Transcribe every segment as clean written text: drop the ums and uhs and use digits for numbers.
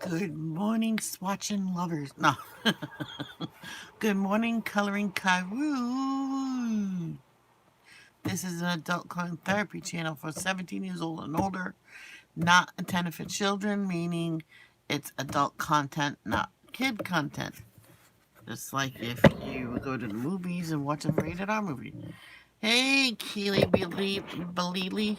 Good morning, swatching lovers. No. Good morning, coloring Kairu. This is an adult coloring therapy channel for 17 years old and older, not intended for children, meaning it's adult content, not kid content. Just like if you would go to the movies and watch a rated R movie. Hey, Keely Belili.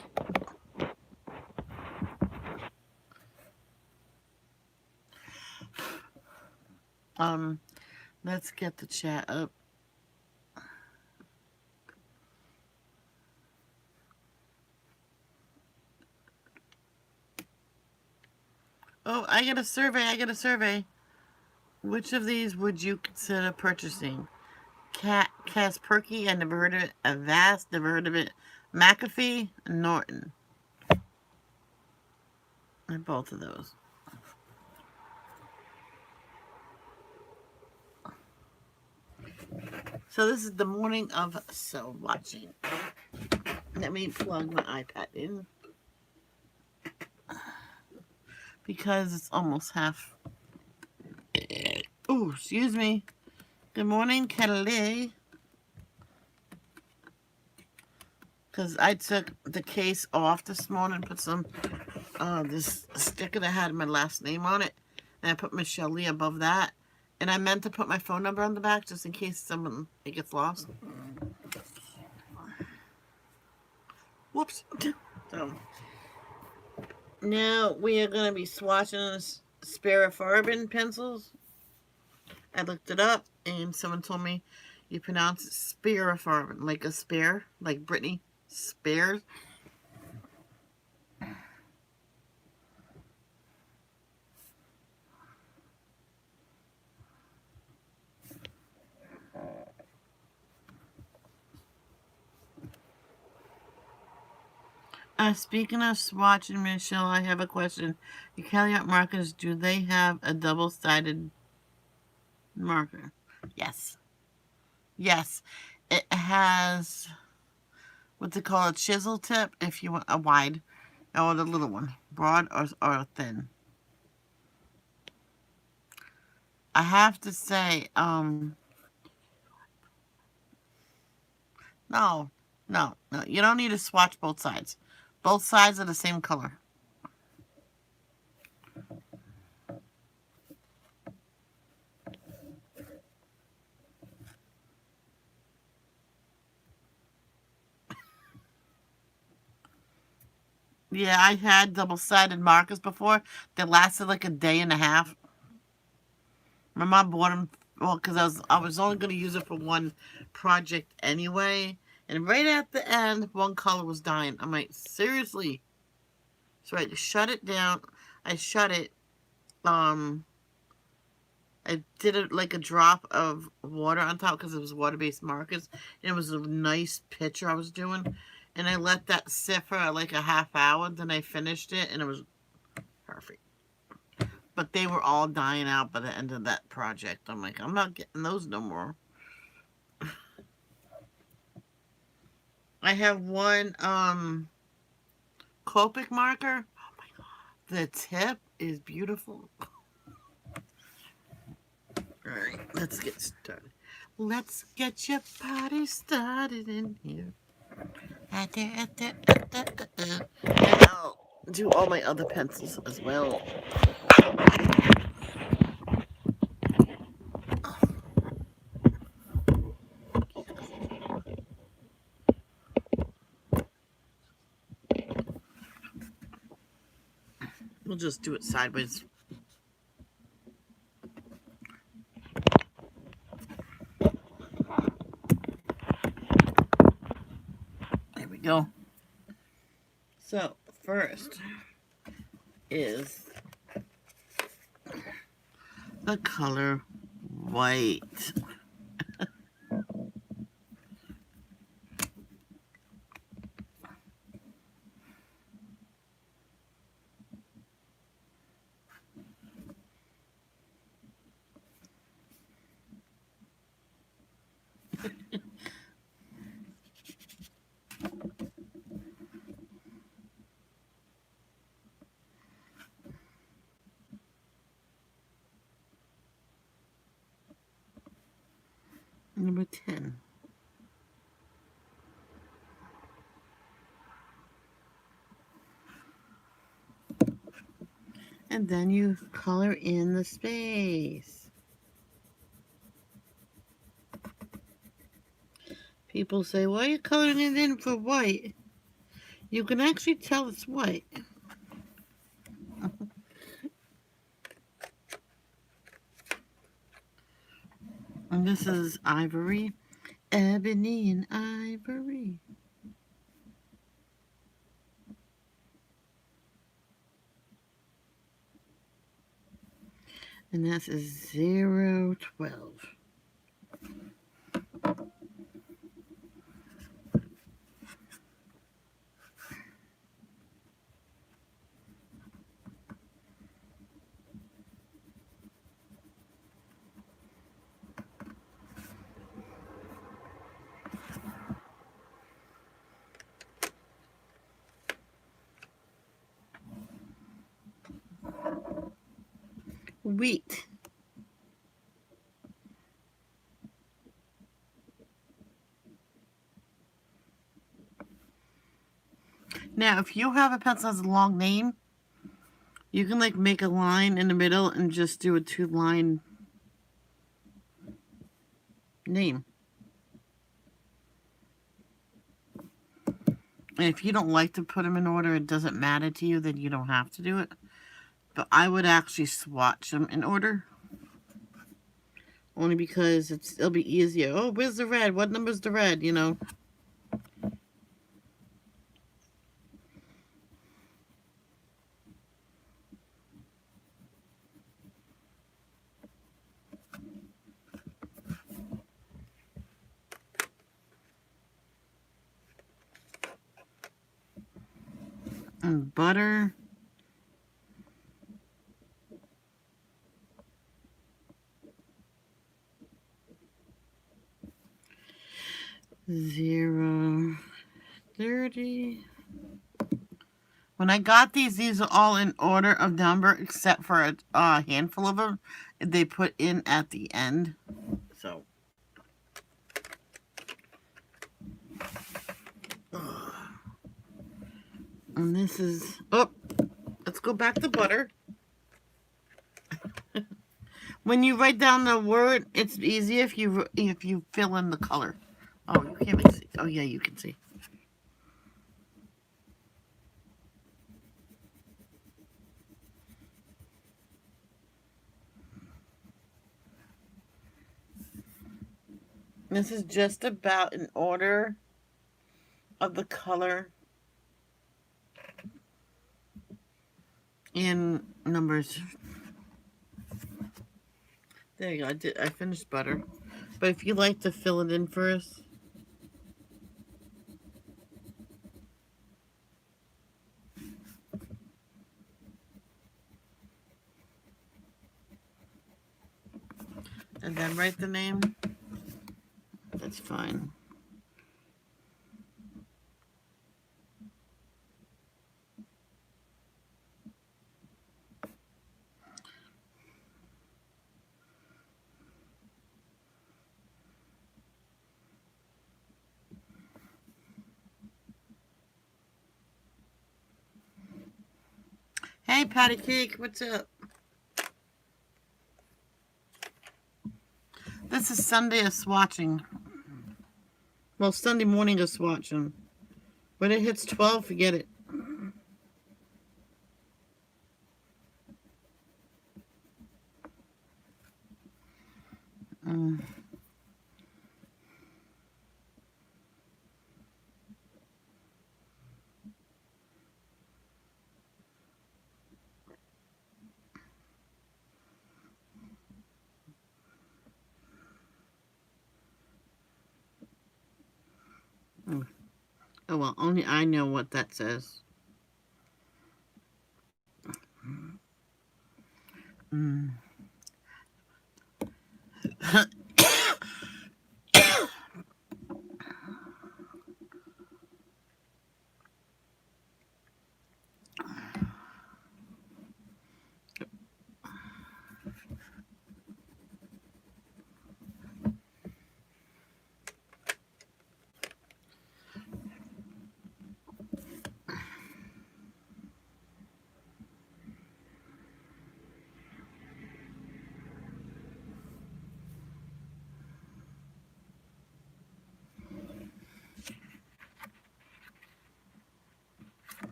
Let's get the chat up. Oh, I got a survey. Which of these would you consider purchasing? Kasperky, I never heard of it. Avast, never heard of it. McAfee, Norton. And both of those. So this is the morning of watching. Let me plug my iPad in. Because it's almost half. Oh, excuse me. Good morning, Kelly. Because I took the case off this morning and put some, this sticker that had my last name on it. And I put Michelle Lee above that. And I meant to put my phone number on the back just in case it gets lost. Whoops. So, now we are going to be swatching Spirifarbin pencils. I looked it up and someone told me you pronounce it Spirifarbin, like a spare, like Britney Spears. Speaking of swatching, Michelle, I have a question. Your Caliot markers, do they have a double-sided marker? Yes. Yes. It has, what's it called, a chisel tip, if you want a wide, or the little one, broad or thin. I have to say, no, you don't need to swatch both sides. Both sides are the same color. Yeah, I had double-sided markers before. They lasted like a day and a half. My mom bought them, well, because I was only going to use it for one project anyway. And right at the end, one color was dying. I'm like, seriously? So I shut it down. I shut it. I did it like a drop of water on top because it was water-based markers. And it was a nice picture I was doing. And I let that sit for like a half hour. Then I finished it and it was perfect. But they were all dying out by the end of that project. I'm like, I'm not getting those no more. I have one Copic marker. Oh my god. The tip is beautiful. Alright, let's get started. Let's get your party started in here. And I'll do all my other pencils as well. We'll just do it sideways. There we go. So, first is the color white. Number 10. And then you color in the space. People say, why are you coloring it in for white? You can actually tell it's white. And this is ivory. Ebony and ivory. And this is 012. Wheat. Now, if you have a pencil that has a long name, you can like make a line in the middle and just do a 2-line name. And if you don't like to put them in order, it doesn't matter to you, then you don't have to do it. But I would actually swatch them in order. Only because it'll be easier. Oh, where's the red? What number's the red? You know. And butter. Zero 30. When I got these are all in order of number except for a handful of them they put in at the end. So. And this is, oh, let's go back to butter. When you write down the word, it's easier if you fill in the color. Oh, you can't even see. Oh, yeah, you can see. This is just about an order of the color in numbers. There you go. I finished butter. But if you like to fill it in first. And then write the name. That's fine. Hey, Patty Cake, what's up? This is Sunday of swatching. Well, Sunday morning of swatching. When it hits 12, forget it. Oh, well, only I know what that says.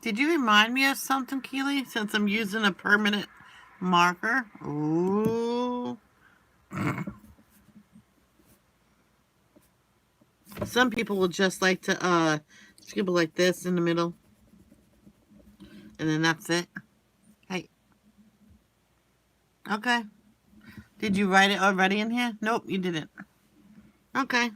Did you remind me of something, Keely? Since I'm using a permanent marker. Ooh. Some people will just like to scribble like this in the middle. And then that's it. Hey. Okay. Did you write it already in here? Nope, you didn't. Okay.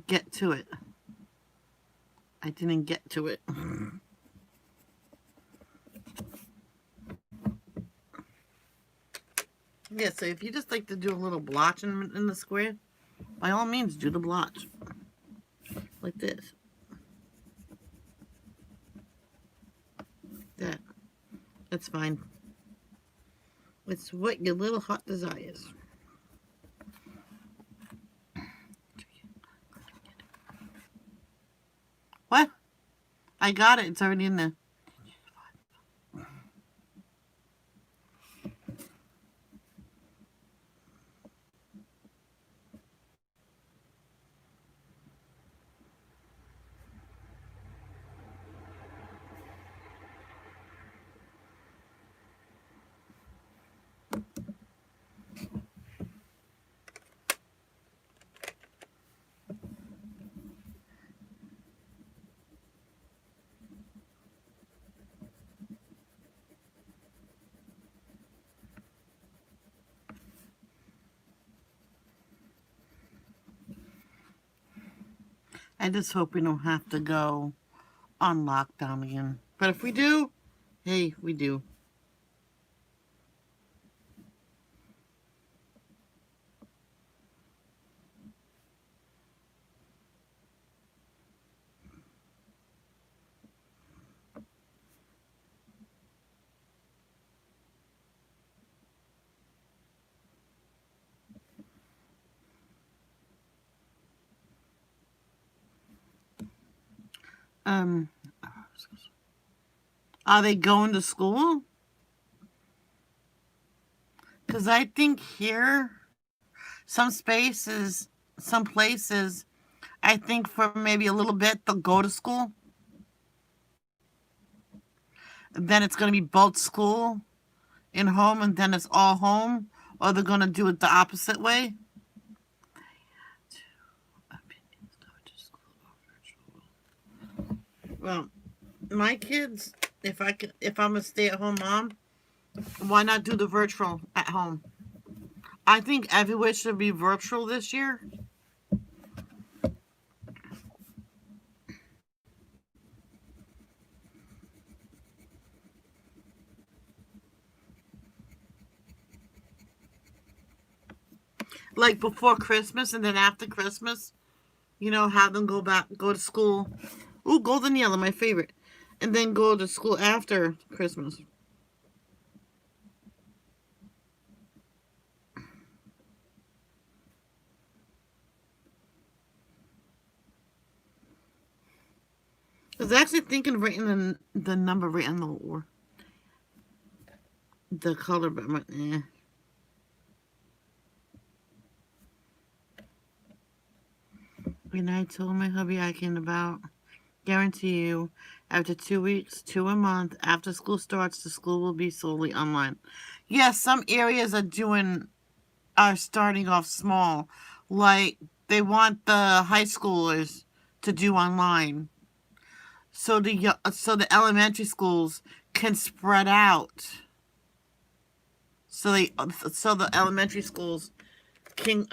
Get to it. I didn't get to it. Yeah, so if you just like to do a little blotch in the square, by all means, do the blotch. Like this. That. That's fine. It's what your little heart desires. What? I got it. It's already in there. I just hope we don't have to go on lockdown again. But if we do, hey, we do. Um, are they going to school? Because I think here, some spaces, some places, I think for maybe a little bit, they'll go to school. Then it's going to be both school and home, and then it's all home. Or they're going to do it the opposite way. Well, my kids, if I'm a stay-at-home mom, why not do the virtual at home? I think everywhere should be virtual this year. Like before Christmas and then after Christmas, have them go to school. Ooh, golden yellow, my favorite. And then go to school after Christmas. I was actually thinking of writing the number right on the color, but And I told my hubby I can about guarantee you, after 2 weeks, a month, after school starts, the school will be solely online. Yes, some areas are starting off small. Like they want the high schoolers to do online. So the elementary schools can spread out. So the elementary schools can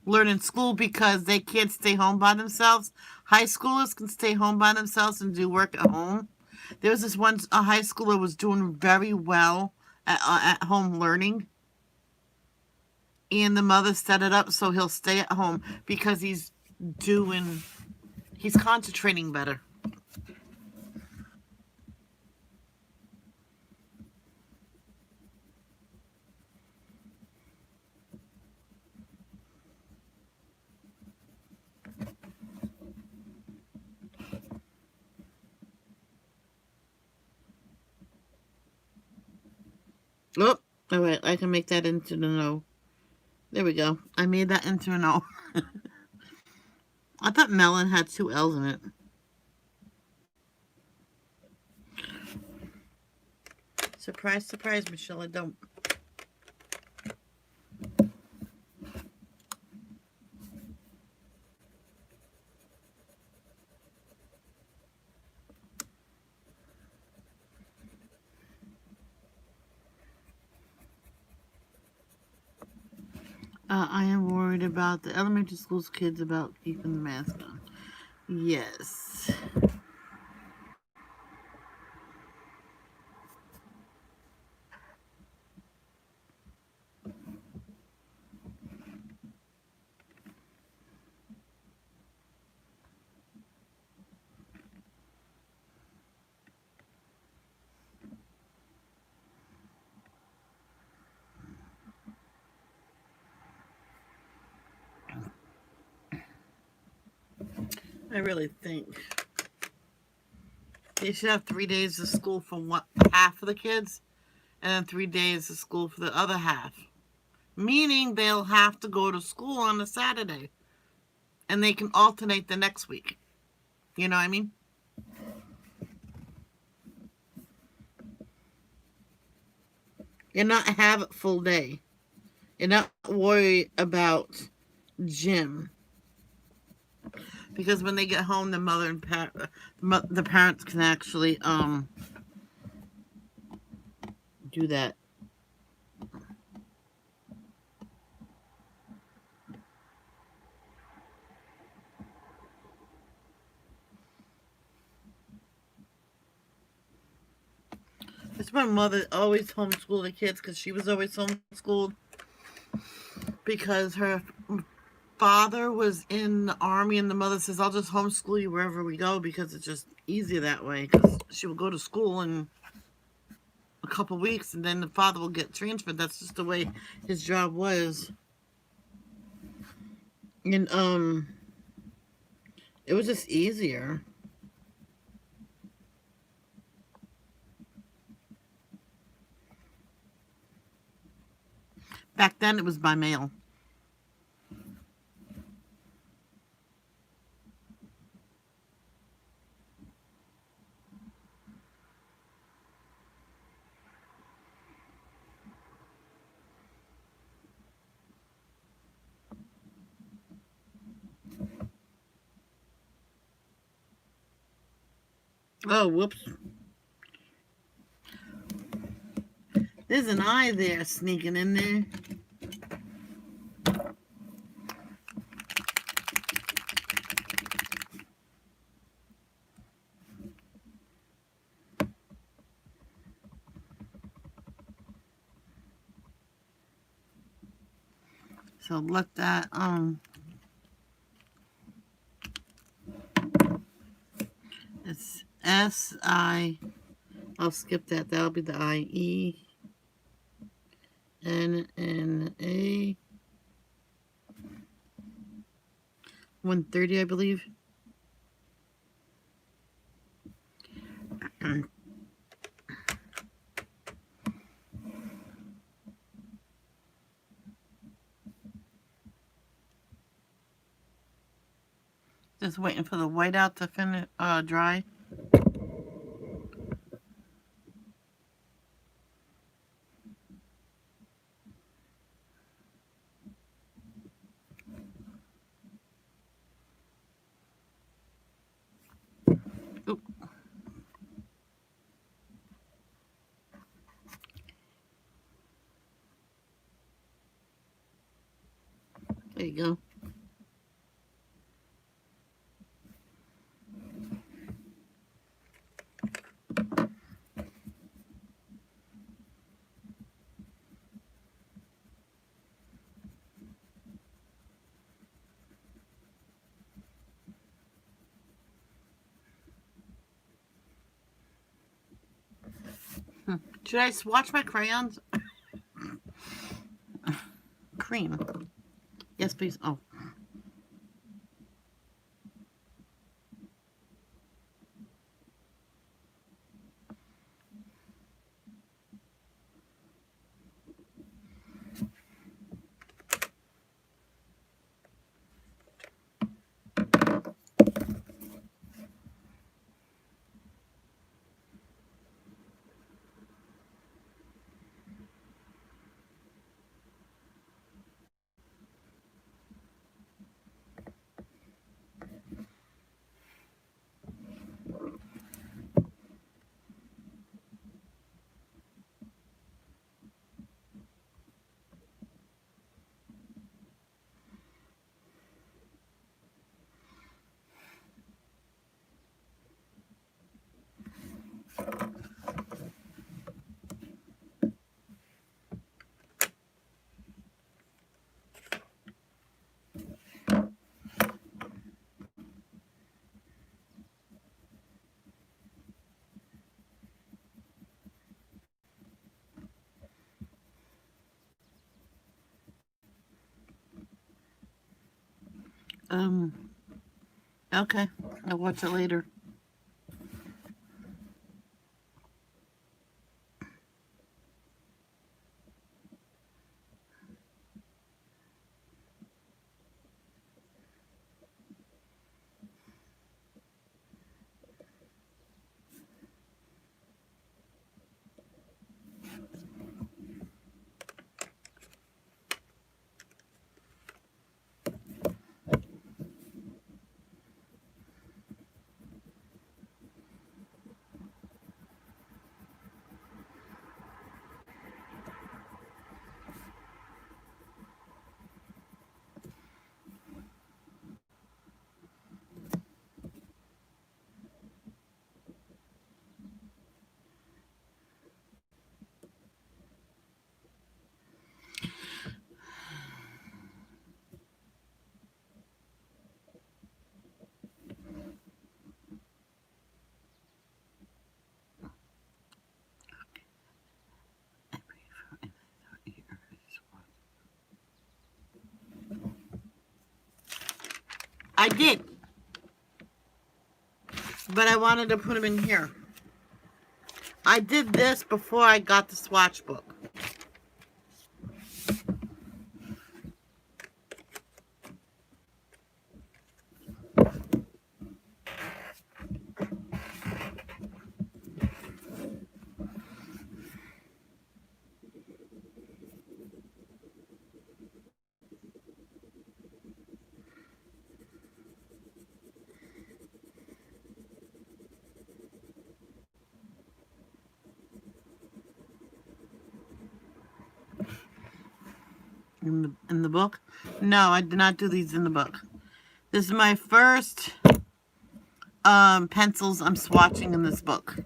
learn in school because they can't stay home by themselves. High schoolers can stay home by themselves and do work at home. There was this one a high schooler was doing very well at home learning, and the mother set it up so he'll stay at home because he's concentrating better. Oh, all right. I can make that into the no. There we go. I made that into an O. I thought melon had two L's in it. Surprise, surprise, Michelle. I don't. I am worried about the elementary school's kids about keeping the mask on. Yes. I really think they should have 3 days of school for half of the kids, and then 3 days of school for the other half. Meaning they'll have to go to school on a Saturday, and they can alternate the next week. You know what I mean? You're not have a full day. You're not worried about gym because when they get home, the mother and the parents can actually do that. It's my mother always homeschooled the kids because she was always homeschooled because her father was in the army, and the mother says, I'll just homeschool you wherever we go because it's just easier that way. Because she will go to school in a couple weeks, and then the father will get transferred. That's just the way his job was. And it was just easier. Back then, it was by mail. Oh, whoops. There's an eye there sneaking in there. So let that it's S-I. I'll skip that. That'll be the IENNA 130, I believe. Just waiting for the whiteout to finish dry. Oop, there you go. Should I swatch my crayons? Cream. Yes, please. Oh. Okay. I'll watch it later. I did, but I wanted to put them in here. I did this before I got the swatch book. In the book? No, I did not do these in the book. This is my first pencils I'm swatching in this book.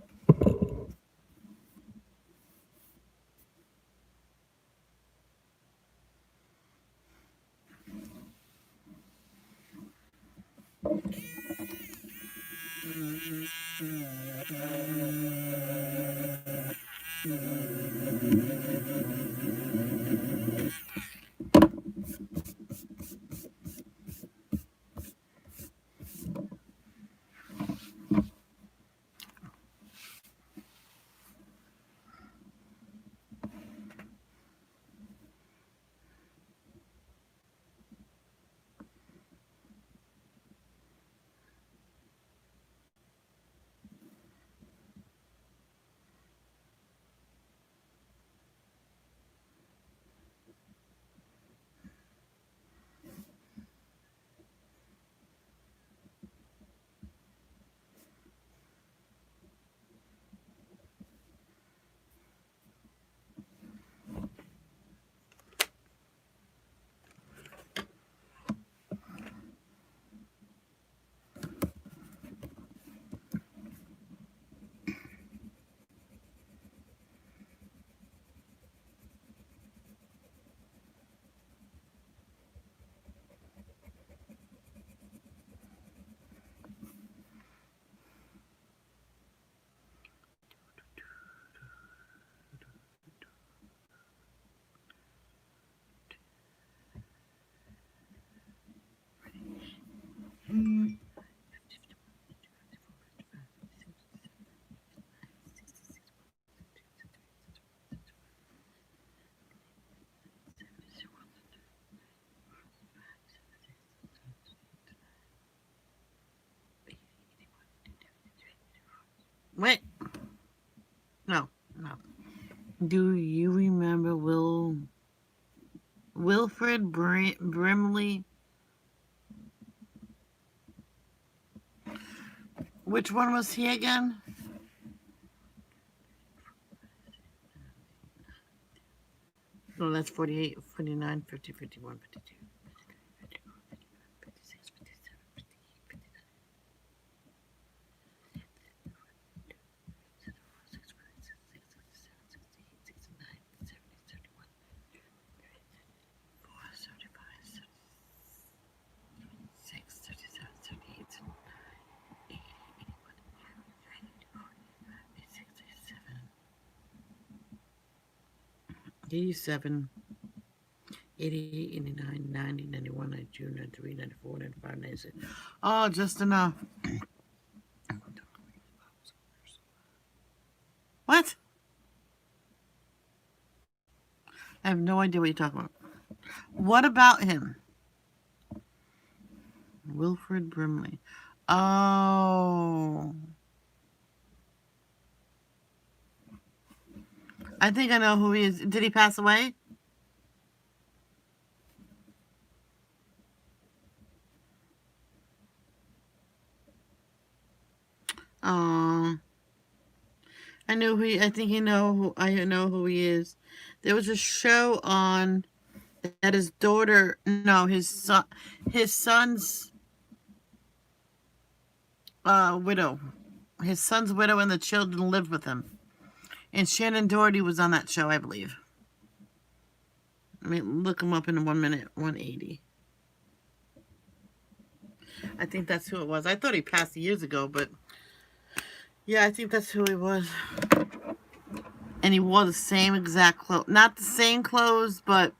Wait. No, no. Do you remember Wilfred Brimley? Which one was he again? No, that's 48, 49, 50, 51, 52. 56, 57, 58, 59. 87, 88, 89, 90, 91, 92, 93, 94, 95, 96. Oh, just enough. What? I have no idea what you're talking about. What about him? Wilfred Brimley. Oh. I think I know who he is. Did he pass away? Oh. I know who he is. There was a show on that his daughter, no, his son's widow. His son's widow and the children lived with him. And Shannon Doherty was on that show, I believe. Let me look him up in 1 minute. 180. I think that's who it was. I thought he passed years ago, but yeah, I think that's who he was. And he wore the same exact clothes. Not the same clothes, but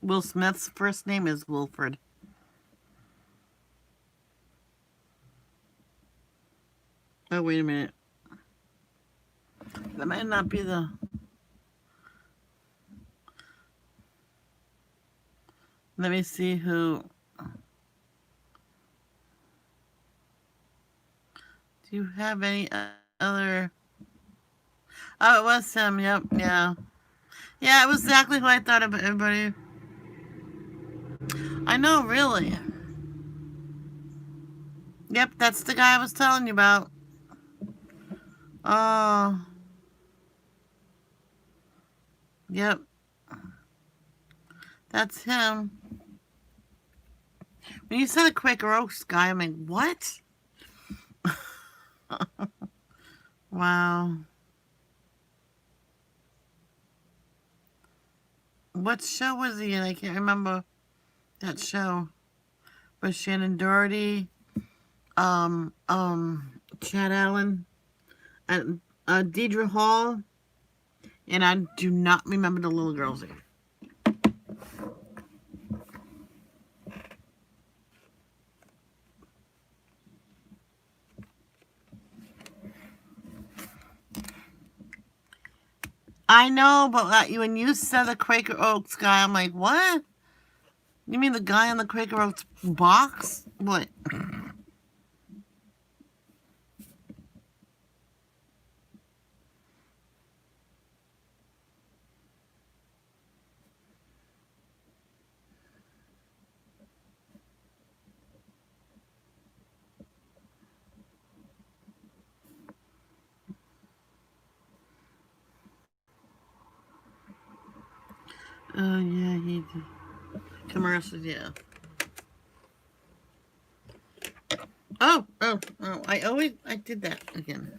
Will Smith's first name is Wilfred. Oh, wait a minute. That might not be the... Let me see who... Do you have any other... Oh, it was him. Yep, yeah. Yeah, it was exactly who I thought of everybody. I know, really. Yep, that's the guy I was telling you about. Oh. Yep. That's him. When you said a Quaker Oaks guy, I'm like, what? Wow. What show was he in? I can't remember that show. With Shannon Doherty, Chad Allen, and Deidre Hall, and I do not remember the little girl's name. I know, but when you said the Quaker Oaks guy, I'm like, what? You mean the guy on the Quaker Oats box? What? Oh, yeah, he did. Commercials, yeah. Oh, I did that again.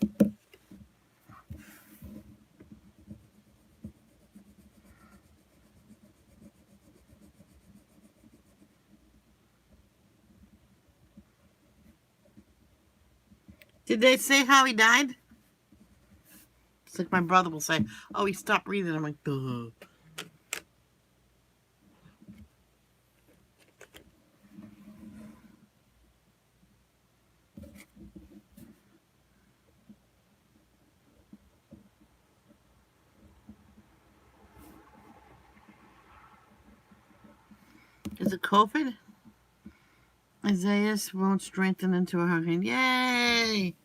Did they say how he died? It's like my brother will say, oh, he stopped breathing. I'm like, duh. Is it COVID? Isaiah won't strengthen into a hurricane. Yay!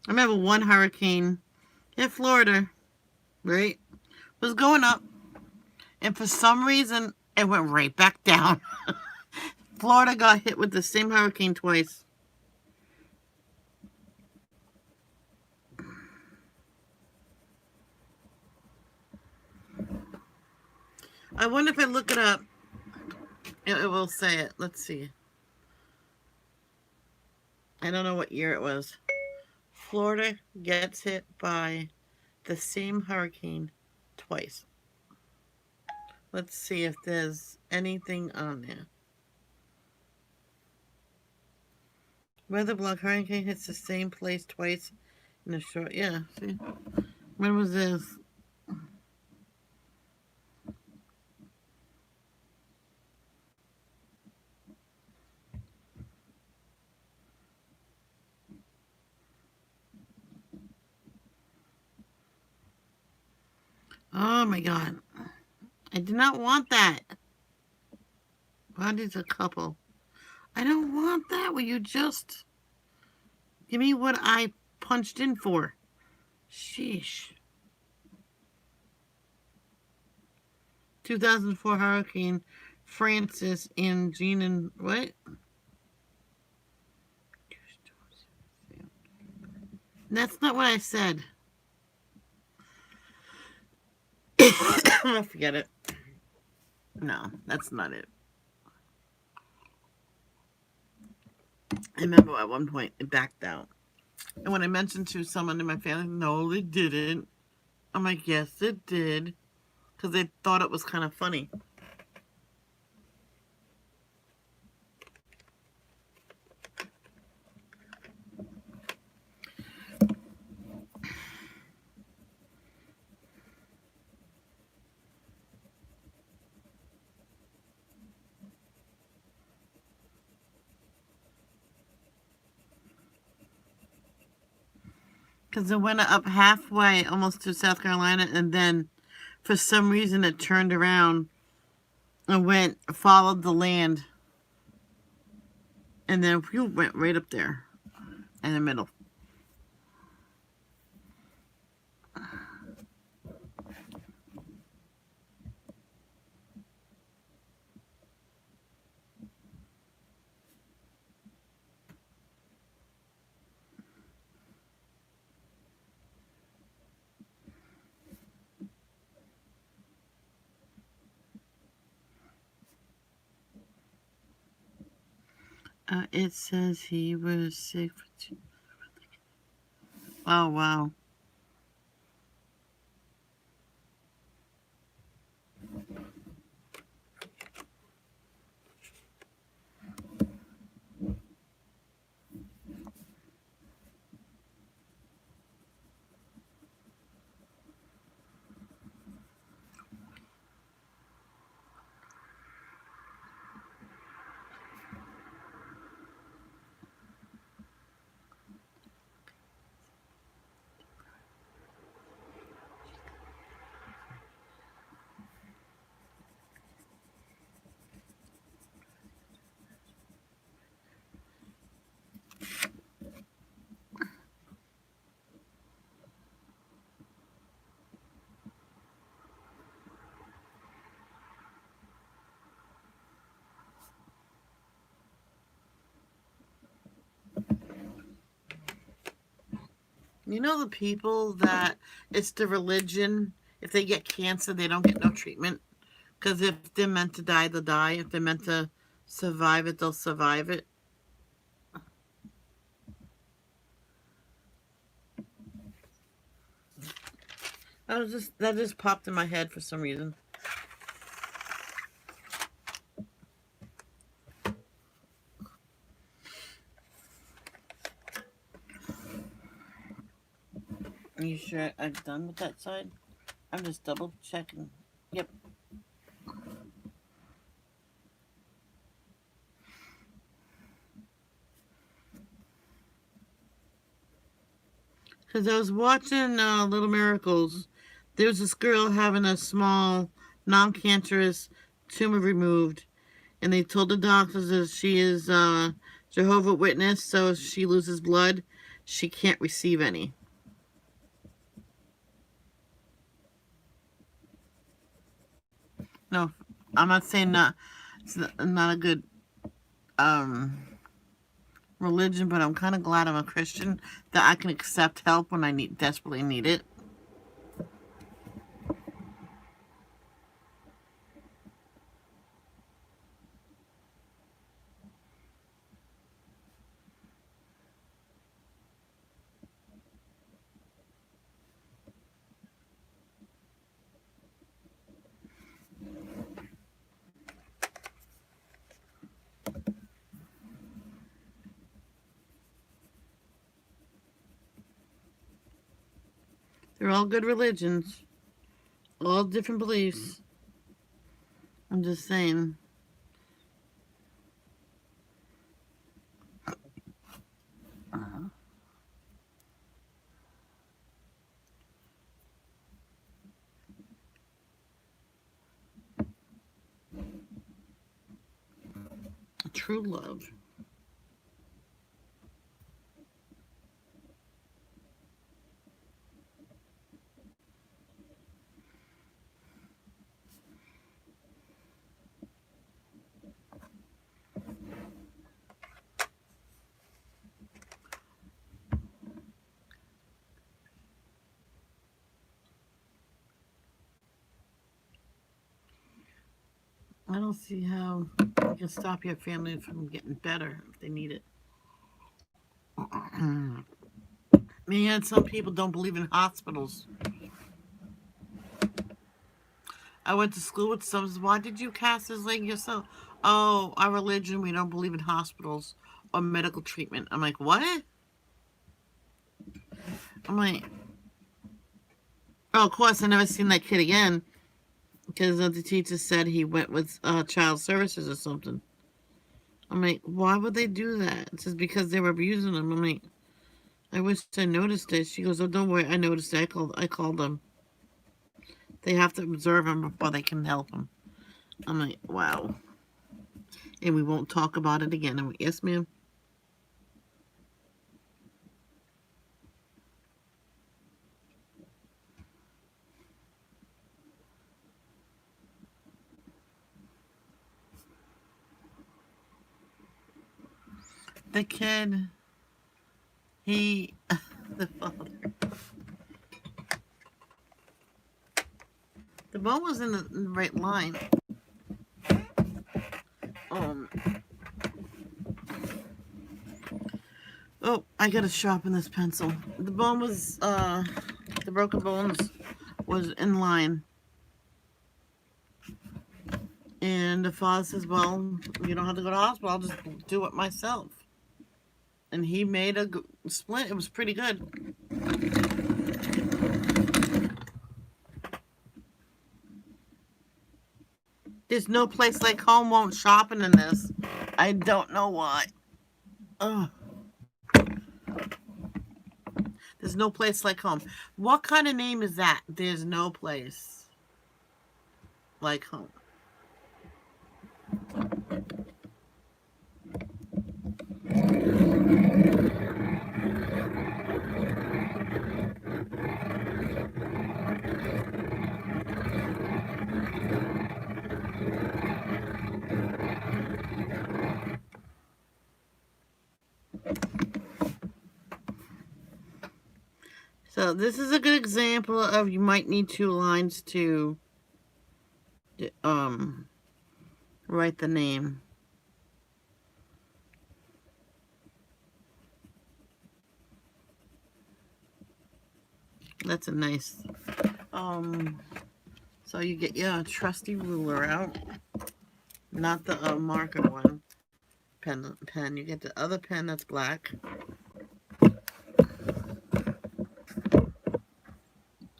I remember one hurricane in Florida, right? Was going up, and for some reason, it went right back down. Florida got hit with the same hurricane twice. I wonder if I look it up, it will say it. Let's see. I don't know what year it was. Florida gets hit by the same hurricane twice. Let's see if there's anything on there. Weather block hurricane hits the same place twice in a short. Yeah, see? When was this? Oh my god. I did not want that. Body's a couple. I don't want that. Will you just give me what I punched in for? Sheesh. 2004 Hurricane Francis and Jean and what? That's not what I said. Forget it. No, that's not it. I remember at one point it backed out. And when I mentioned to someone in my family, no, they didn't. I'm like, yes, it did. Because they thought it was kind of funny. Because it went up halfway almost to South Carolina, and then for some reason it turned around and followed the land, and then went right up there in the middle. It says he was sick for 2. Oh, wow. You know the people that it's the religion. If they get cancer, they don't get no treatment. Because if they're meant to die, they'll die. If they're meant to survive it, they'll survive it. That just popped in my head for some reason. Are you sure I'm done with that side? I'm just double checking. Yep. Because I was watching Little Miracles. There was this girl having a small, non-cancerous tumor removed. And they told the doctors that she is Jehovah Witness, so if she loses blood, she can't receive any. No, I'm not saying it's not a good religion, but I'm kind of glad I'm a Christian, that I can accept help when I desperately need it. They're all good religions. All different beliefs. I'm just saying. True love. I don't see how you can stop your family from getting better if they need it. Man, some people don't believe in hospitals. I went to school with some. Why did you cast his leg yourself? Oh, our religion, we don't believe in hospitals or medical treatment. I'm like, what? I'm like, oh, of course, I never seen that kid again because the teacher said he went with child services or something. I'm like, why would they do that? It's just because they were abusing him. I'm like, I wish I noticed it. She goes, oh, don't worry, I noticed it. I called them. They have to observe him before they can help him. I'm like, wow. And we won't talk about it again. I'm like, yes, ma'am. The kid, he, the father. The ball was in the right line. Um. Oh, I gotta sharpen this pencil. The bone was, the broken bones was in line. And the father says, well, you don't have to go to the hospital. I'll just do it myself. And he made a splint. It was pretty good. There's no place like home won't sharpen in this. I don't know why. Ugh. There's no place like home. What kind of name is that? There's no place like home. So this is a good example of you might need two lines to write the name. That's a nice so you get your trusty ruler out, not the marker one. Pen. You get the other pen that's black.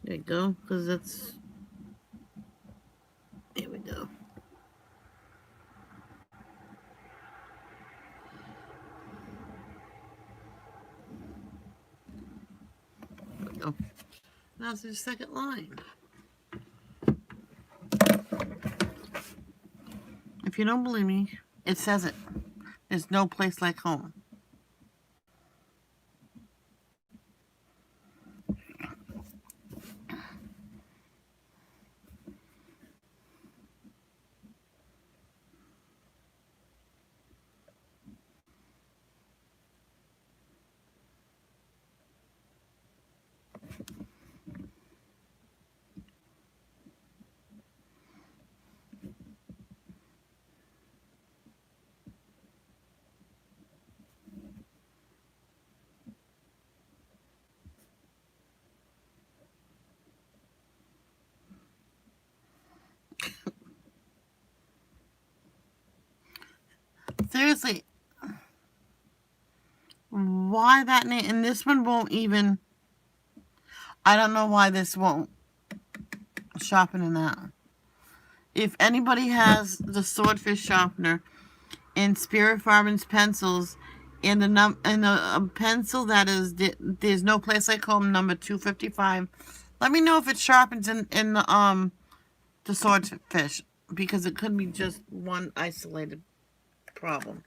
There you go, because it's. Here we go. There we go. Now it's the second line. If you don't believe me, it says it. There's no place like home. Seriously, why that name? And this one won't even. I don't know why this won't sharpen in that. If anybody has the Swordfish sharpener in Spirit Farming's pencils, in the pencil that is there's no place like home number 255, let me know if it sharpens in the Swordfish, because it could be just one isolated problem.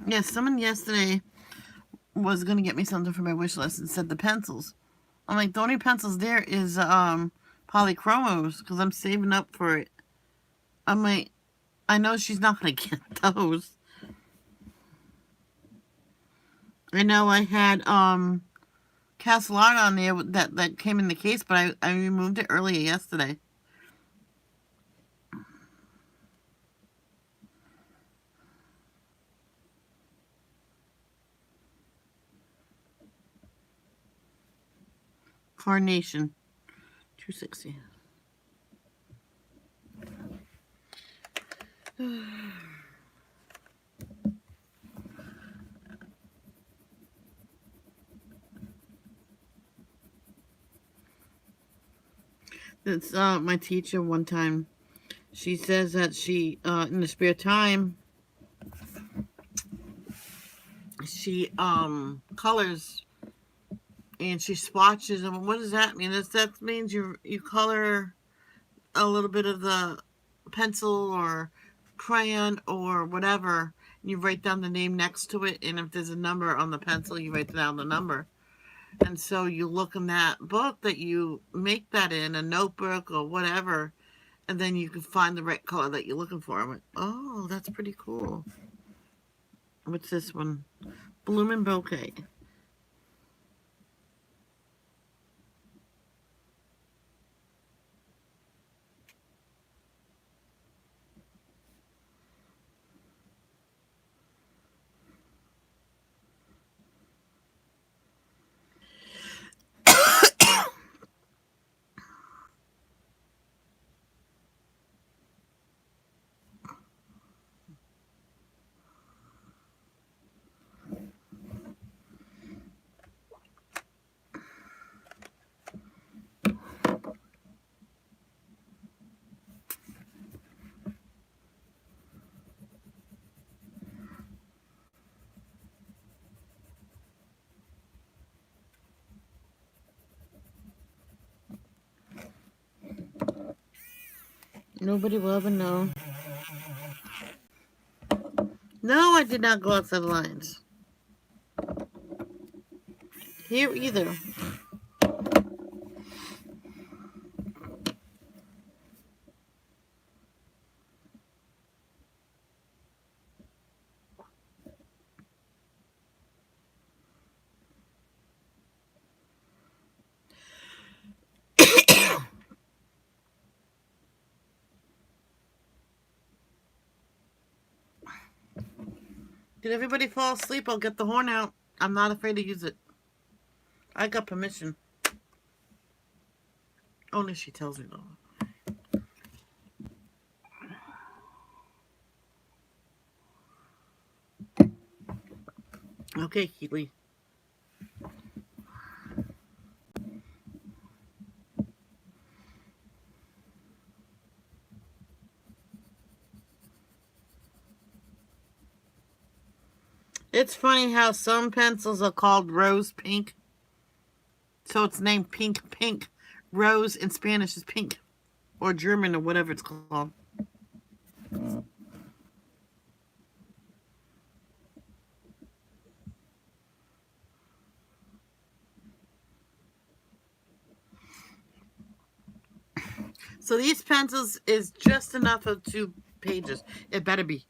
Yes, someone yesterday was gonna get me something for my wish list and said the pencils. I'm like, the only pencils there is polychromos, because I'm saving up for it. I'm like, I know she's not gonna get those. I know I had Castle Art on there that came in the case, but I removed it earlier yesterday. Carnation 260. It's my teacher one time. She says that she in the spare time she colors and she swatches. And what does that mean? That means you color a little bit of the pencil or crayon or whatever. You write down the name next to it, and if there's a number on the pencil, you write down the number. And so you look in that book that you make that in, a notebook or whatever, and then you can find the right color that you're looking for. I went, oh, that's pretty cool. What's this one? Bloomin' Bouquet. Nobody will ever know. No, I did not go outside the lines. Here either. Did everybody fall asleep? I'll get the horn out. I'm not afraid to use it. I got permission. Only she tells me though. Okay, Keely. It's funny how some pencils are called rose pink. So it's named pink pink. Rose in Spanish is pink. Or German or whatever it's called. So these pencils is just enough of 2 pages. It better be.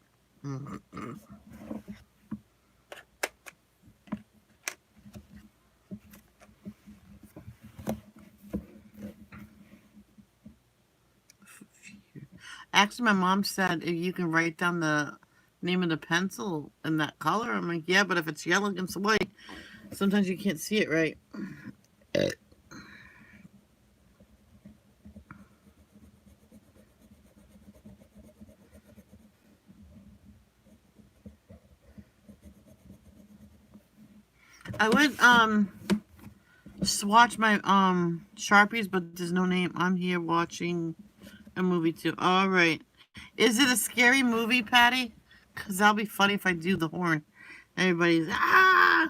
Actually, my mom said if you can write down the name of the pencil in that color. I'm like, yeah, but if it's yellow against white, sometimes you can't see it right. I went swatch my Sharpies, but there's no name. I'm here watching a movie too. All right. Is it a scary movie, Patty? Because that'll be funny if I do the horn. Everybody's, ah!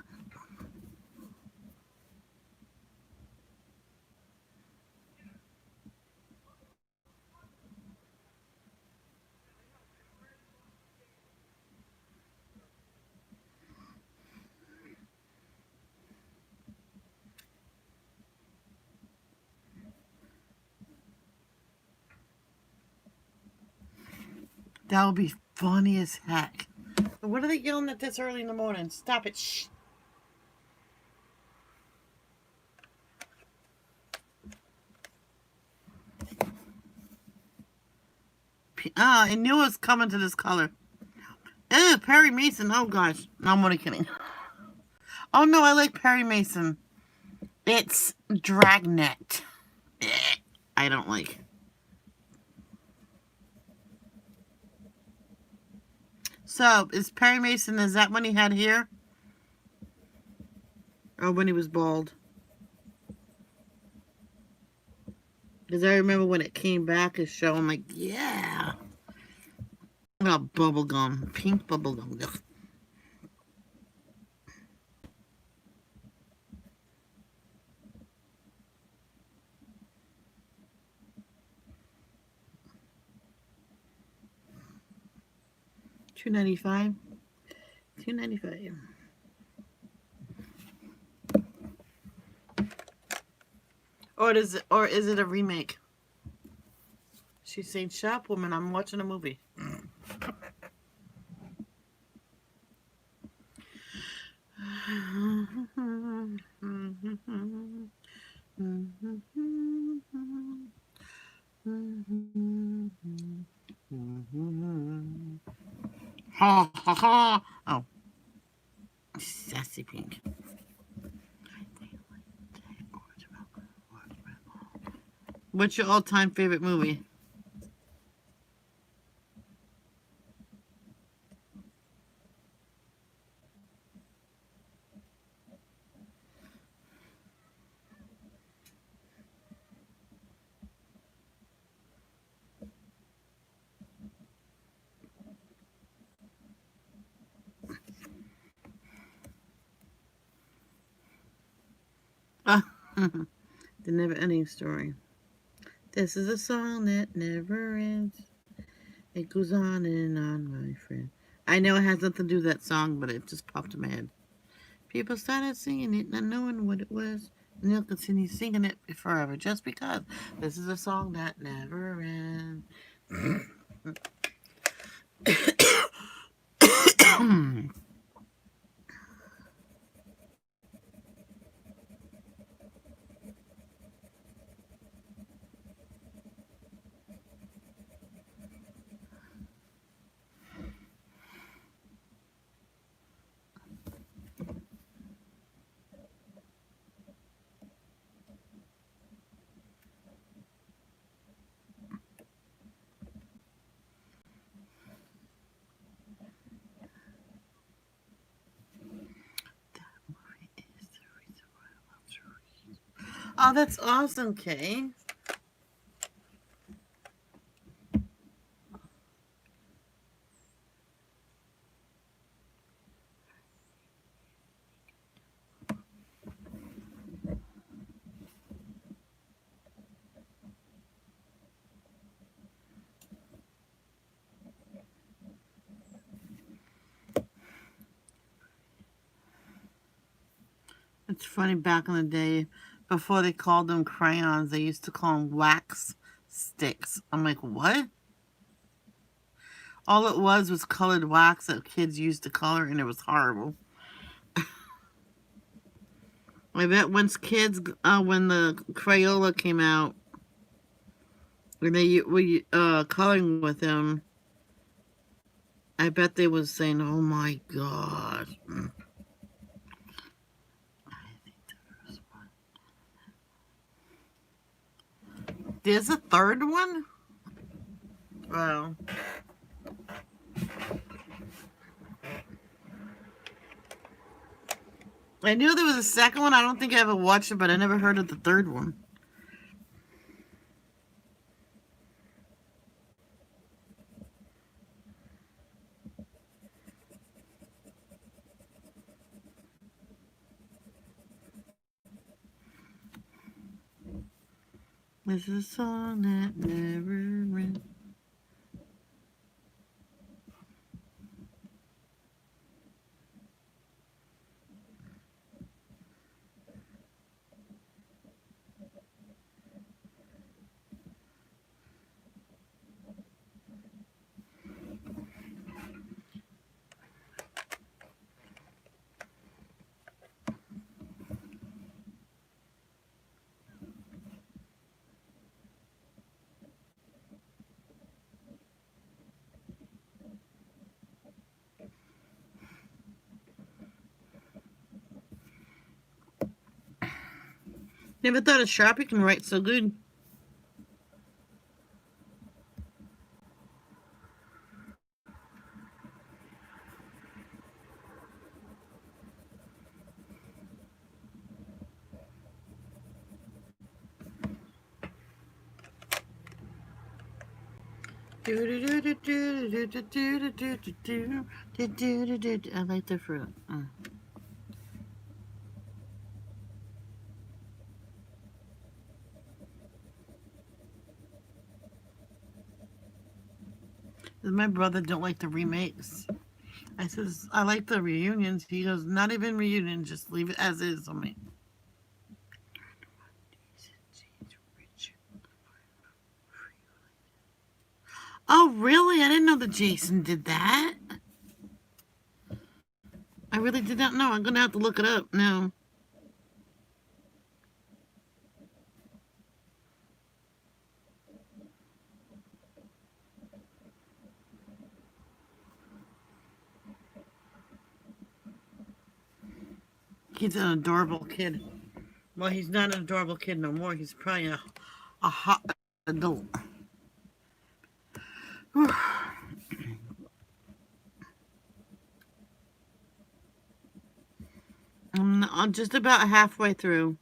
That would be funny as heck. What are they yelling at this early in the morning? Stop it. Shh. I knew it was coming to this color. Ew, Perry Mason. Oh, gosh. No, I'm only kidding. Oh, no, I like Perry Mason. It's Dragnet. I don't like. So, is Perry Mason, is that when he had hair? Or when he was bald? Because I remember when it came back, his show, I'm like, yeah. Oh, bubblegum. Pink bubblegum. Ugh. $2.95. $2.95. Or is it a remake? She's saying, "Shop woman, I'm watching a movie." Ha ha ha! Oh, sassy pink. What's your all-time favorite movie? The Never-Ending Story. This is a song that never ends. It goes on and on, my friend. I know it has nothing to do with that song, but it just popped in my head. People started singing it, not knowing what it was, and they'll continue singing it forever, just because this is a song that never ends. Oh, that's awesome, Kay. It's funny, back in the day, before they called them crayons, they used to call them wax sticks. I'm like, what? All it was colored wax that kids used to color, and it was horrible. I bet once kids, when the Crayola came out, when they were coloring with them, I bet they was saying, "Oh my God." There's a third one? Wow. I knew there was a second one. I don't think I ever watched it, but I never heard of the third one. This is a song that never ends. Never thought a Sharpie can write so good. I like the fruit. My brother don't like the remakes. I says I like the reunions. He goes, not even reunion, just leave it as is. I mean, oh really? I didn't know that Jason did that. I really did not know. I'm gonna have to look it up now. He's an adorable kid. Well, he's not an adorable kid no more. He's probably a hot adult. I'm just about halfway through.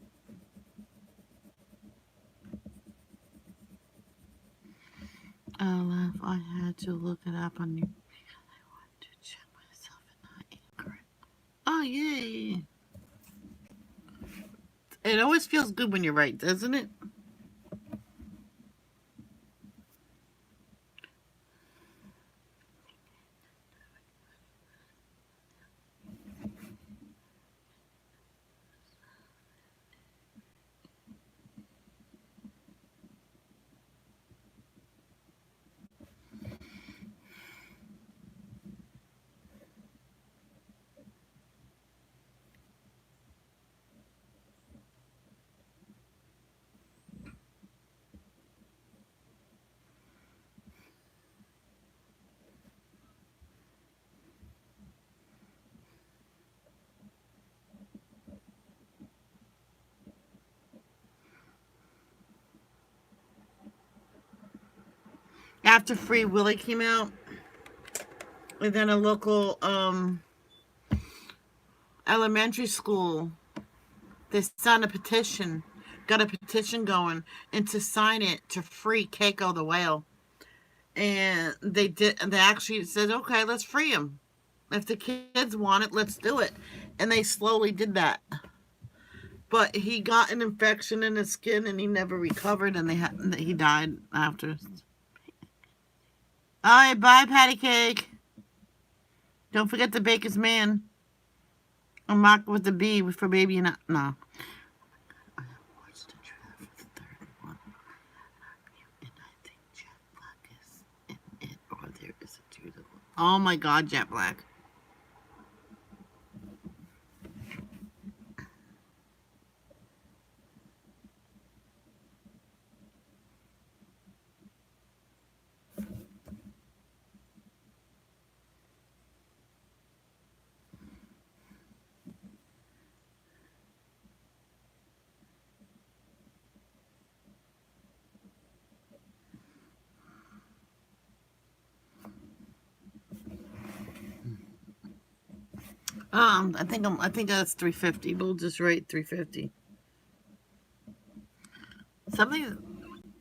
If I had to look it up on you, I want to check myself and not incorrect. Oh, yay. It always feels good when you're right, doesn't it? After Free Willy came out, and then a local elementary school, they signed a petition, got a petition going, and to sign it to free Keiko the whale. And they did. They actually said, "Okay, let's free him. If the kids want it, let's do it." And they slowly did that. But he got an infection in his skin, and he never recovered, and he died after. All right, bye, patty cake. Don't forget to bake his man. I'm marked with the B for baby and no. I watched the trailer for the third one, and I think Jack Black is in it, or there is a dude. Oh my God, Jack Black. I think that's 350. We'll just write 350. Something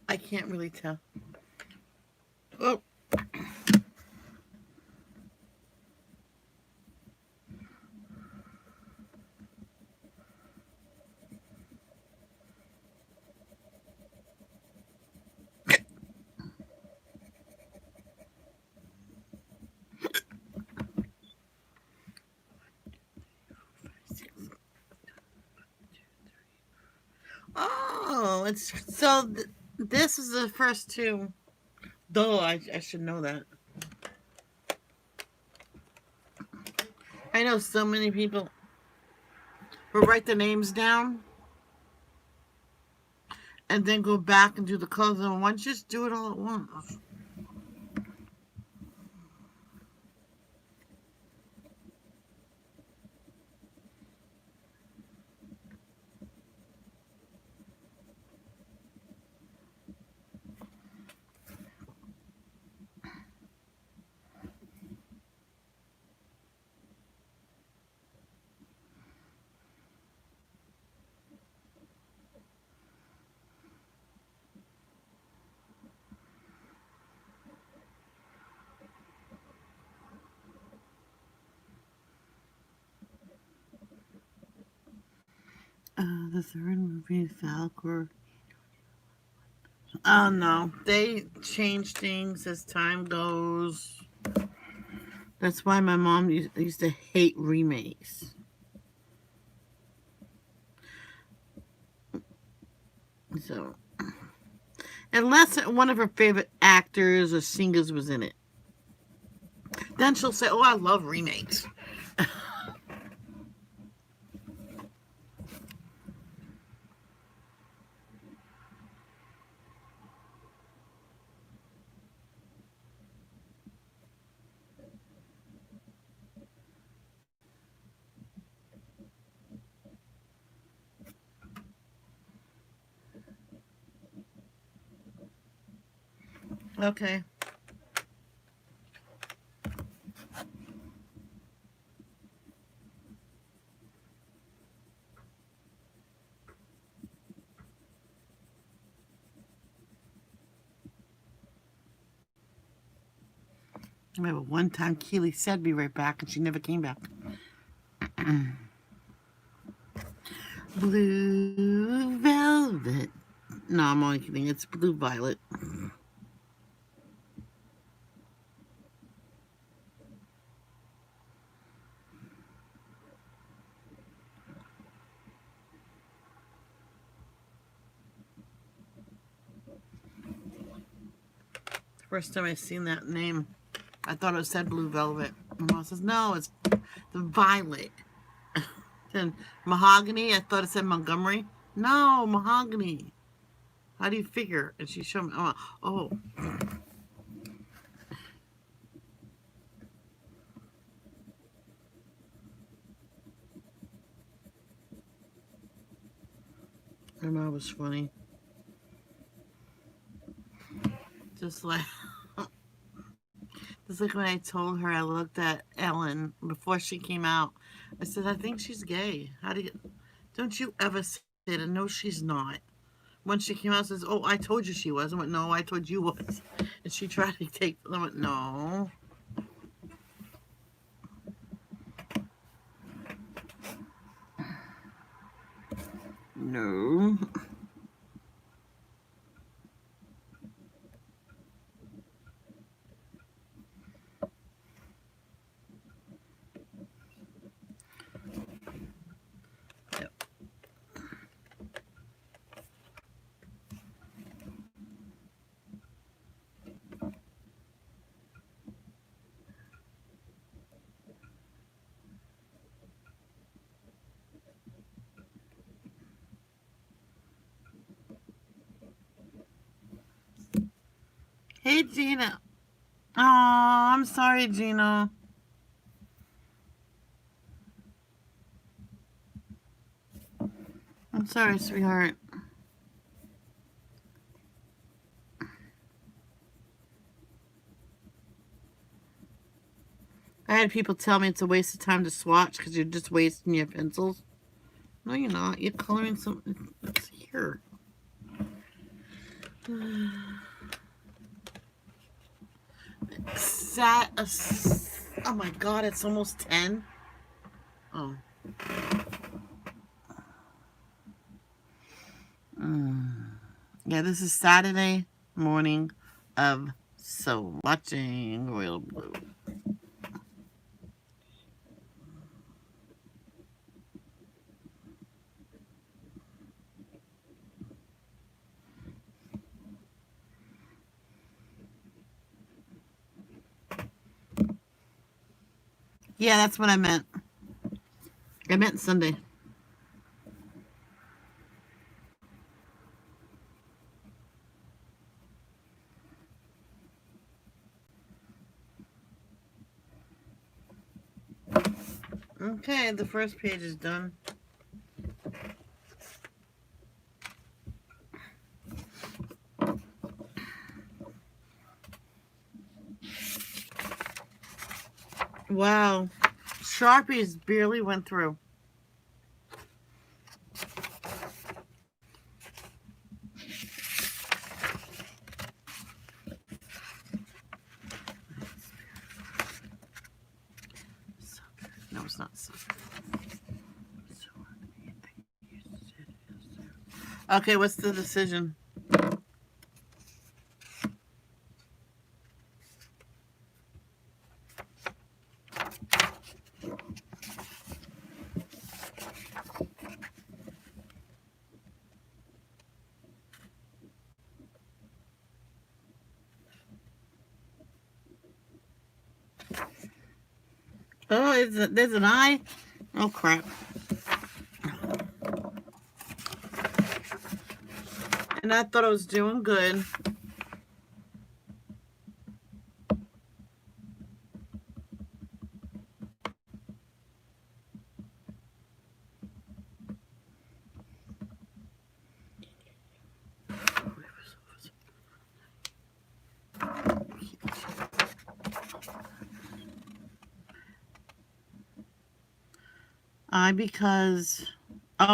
I can't really tell. Oh, oh, it's so. This is the first two. Though I should know that. I know so many people will write the names down and then go back and do the colors. And why don't you just do it all at once? The third movie, Falcor. Oh no, they change things as time goes. That's why my mom used to hate remakes. So, unless one of her favorite actors or singers was in it, then she'll say, "Oh, I love remakes." Okay. I remember one time Keely said, "Be right back," and she never came back. Blue velvet. No, I'm only kidding. It's blue violet. First time I seen that name, I thought it said blue velvet. My mom says, "No, it's the violet." Then mahogany, I thought it said Montgomery. No, mahogany. How do you figure? And she showed me. Oh, my mom was funny. Just like, just like when I told her I looked at Ellen before she came out. I said, "I think she's gay." How do you? Don't you ever say that? No, she's not. When she came out, says, "Oh, I told you she was." I went, "No, I told you was." And she tried to take. I went, "No, no." Yep. Hey, Gina. Oh, I'm sorry, Gina. I'm sorry, sweetheart. I had people tell me it's a waste of time to swatch because you're just wasting your pencils. No, you're not. You're coloring something. It's here. Oh my god, it's almost 10. Oh. Yeah, this is Saturday morning of Swatching Royal Blue. Yeah, that's what I meant. I meant Sunday. Okay, the first page is done. Wow. Sharpies barely went through. No, it's not. Okay, what's the decision? Oh, there's an eye? Oh, crap. And I thought I was doing good.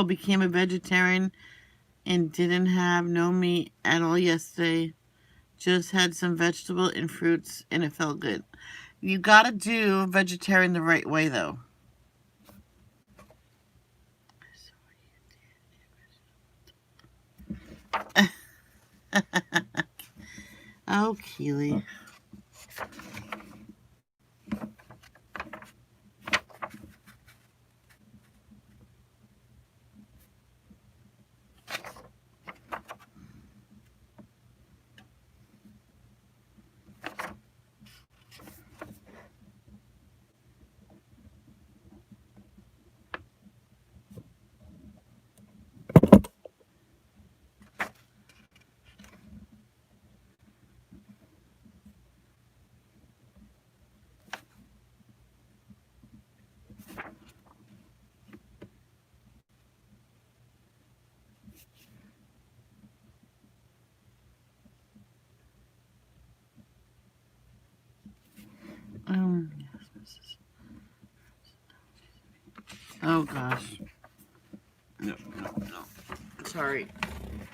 Became a vegetarian and didn't have no meat at all yesterday. Just had some vegetable and fruits and it felt good. You gotta do vegetarian the right way though. Oh, Keely. Oh gosh. No. Sorry.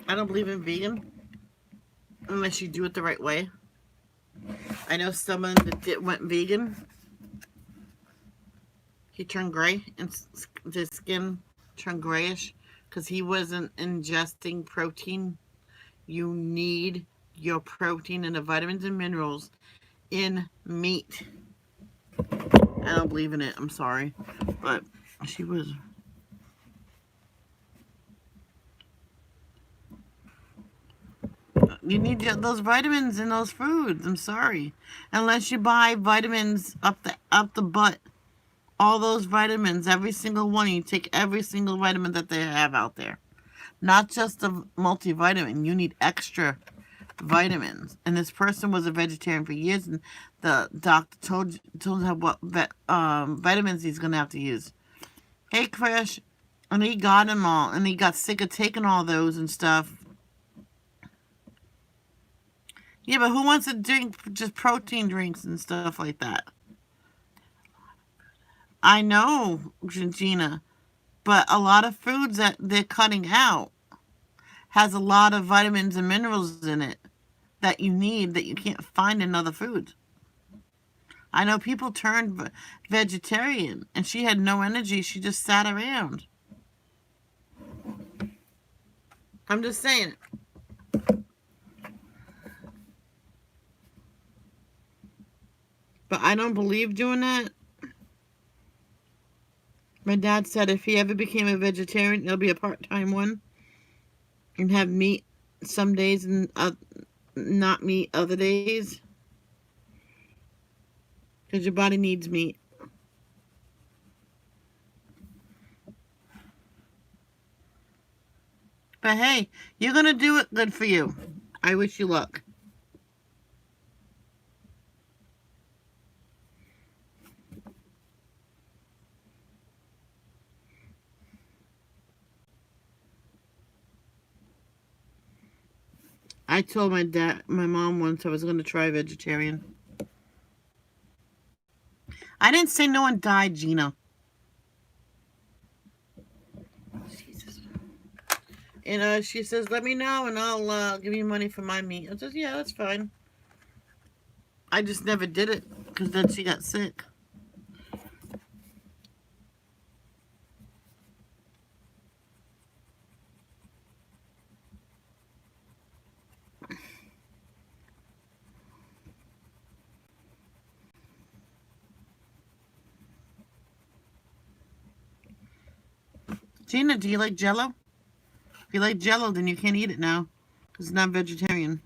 I don't believe in vegan unless you do it the right way. I know someone that went vegan. He turned gray and his skin turned grayish because he wasn't ingesting protein. You need your protein and the vitamins and minerals in meat. I don't believe in it. I'm sorry. But she was. You need those vitamins in those foods. I'm sorry. Unless you buy vitamins up the butt. All those vitamins, every single one. You take every single vitamin that they have out there. Not just a multivitamin. You need extra vitamins. And this person was a vegetarian for years, and the doctor told him what vitamins he's gonna have to use. Hey, Krish, and he got them all, and he got sick of taking all those and stuff. Yeah, but who wants to drink just protein drinks and stuff like that? I know, Gina, but a lot of foods that they're cutting out has a lot of vitamins and minerals in it that you need that you can't find in other foods. I know people turned vegetarian and she had no energy. She just sat around. I'm just saying. But I don't believe doing that. My dad said if he ever became a vegetarian, it'll be a part-time one and have meat some days and not meat other days because your body needs meat. But hey, you're going to do it. Good for you. I wish you luck. I told my mom once I was going to try vegetarian. I didn't say no one died, Gina. Jesus. And she says, let me know and I'll give you money for my meat. I said, yeah, that's fine. I just never did it because then she got sick. Gina, do you like Jello? If you like Jello, then you can't eat it now because it's not vegetarian.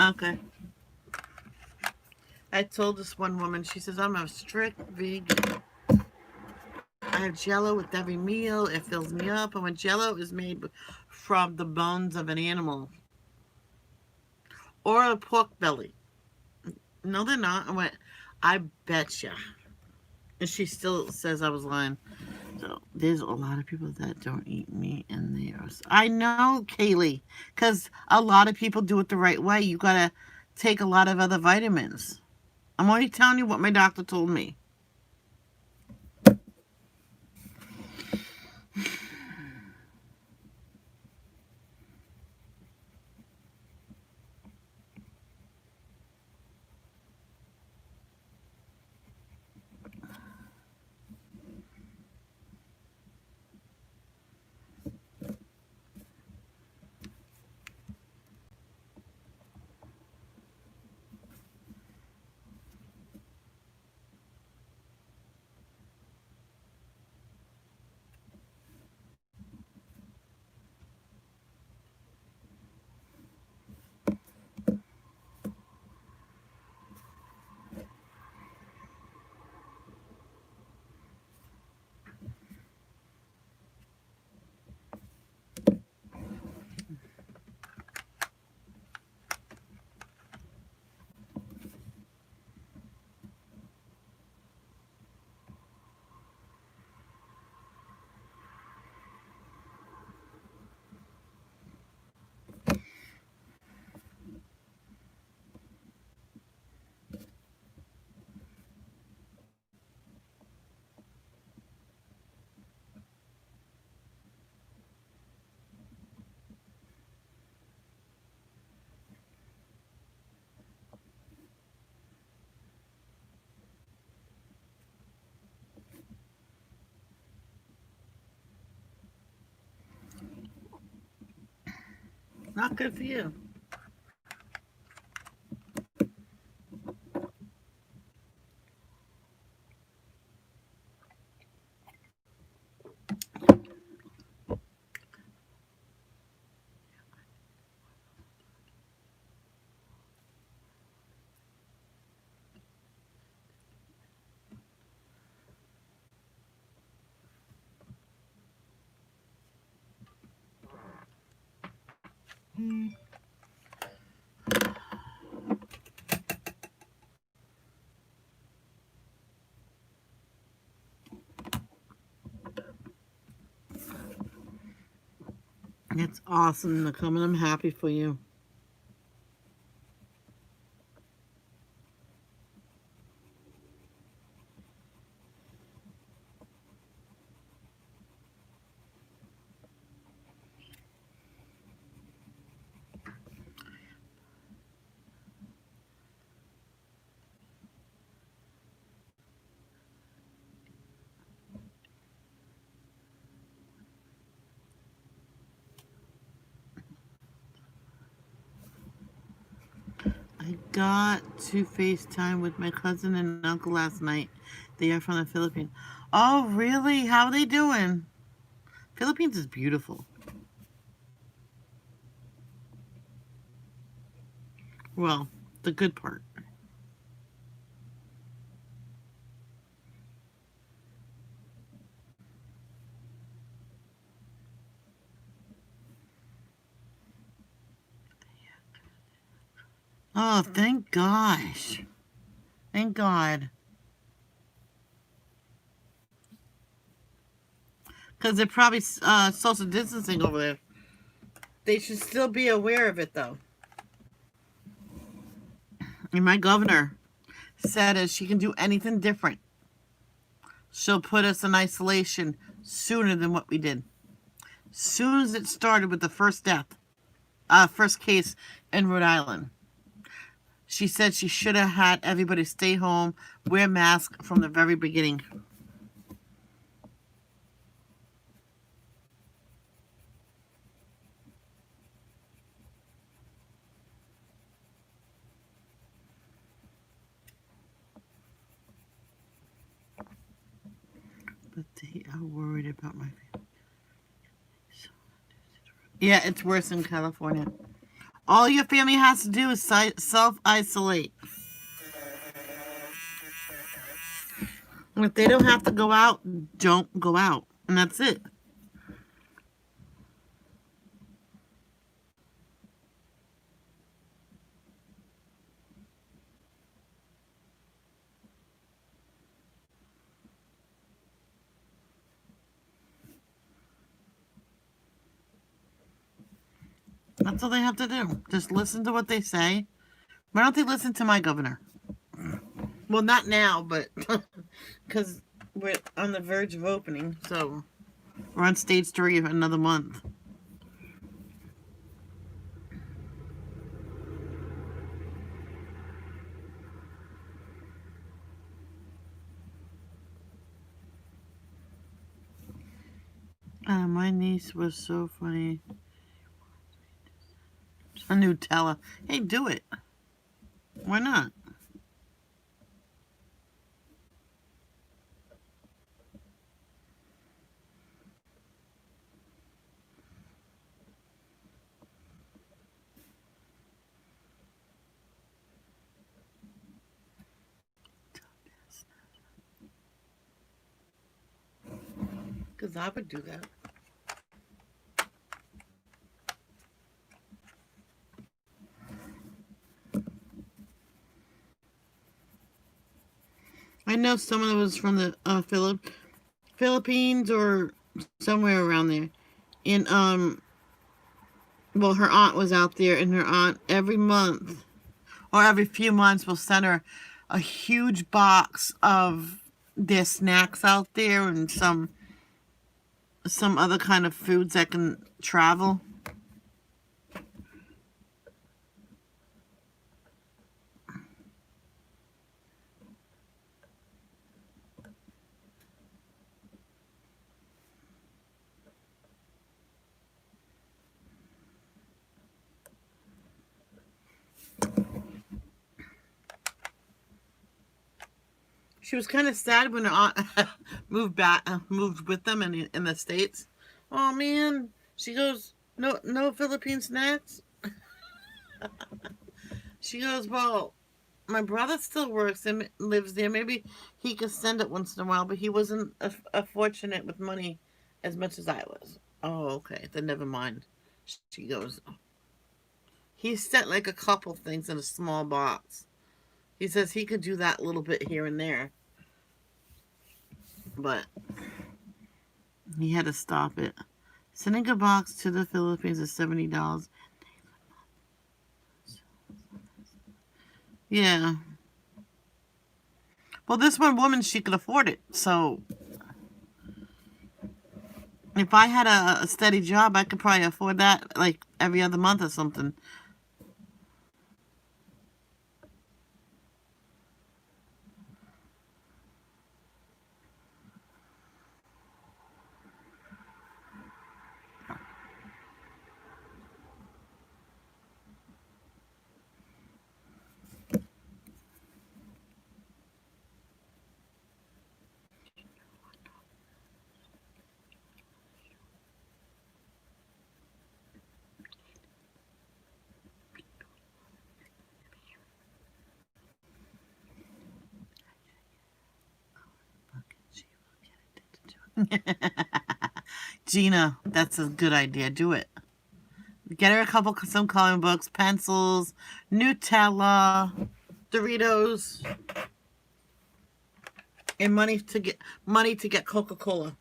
Okay. I told this one woman, she says, I'm a strict vegan. I have Jello with every meal. It fills me up. And when Jello is made from the bones of an animal or a pork belly. No, they're not. I went, I betcha. And she still says I was lying. So there's a lot of people that don't eat meat in theirs. I know, Kaylee, because a lot of people do it the right way. You gotta take a lot of other vitamins. I'm only telling you what my doctor told me. Not good for you. It's awesome, Nicole. I'm happy for you. I got to FaceTime with my cousin and uncle last night. They are from the Philippines. Oh, really? How are they doing? Philippines is beautiful. Well, the good part. Oh, thank gosh. Thank God. Because they're probably social distancing over there. They should still be aware of it, though. And my governor said if she can do anything different, she'll put us in isolation sooner than what we did. Soon as it started with the first first case in Rhode Island. She said she should have had everybody stay home, wear masks from the very beginning. But they are worried about my family. Yeah, it's worse in California. All your family has to do is self-isolate. If they don't have to go out, don't go out. And that's it. That's all they have to do. Just listen to what they say. Why don't they listen to my governor? Well, not now, but because we're on the verge of opening, so we're on stage 3 of another month. My niece was so funny. A Nutella. Hey, do it. Why not? Because I would do that. I know someone that was from the Philippines or somewhere around there. And well, her aunt was out there, and her aunt every month or every few months will send her a huge box of their snacks out there and some other kind of foods that can travel. She was kind of sad when her aunt moved with them in the States. Oh man, she goes, no Philippine snacks. She goes, well, my brother still works and lives there. Maybe he could send it once in a while, but he wasn't fortunate with money as much as I was. Oh, okay, then never mind. She goes, he sent like a couple things in a small box. He says he could do that a little bit here and there, but he had to stop it. Sending a box to the Philippines is $70. Yeah. Well, this one woman, she could afford it. So if I had a steady job, I could probably afford that like every other month or something. Gina, that's a good idea. Do it. Get her some coloring books, pencils, Nutella, Doritos, and money to get Coca-Cola.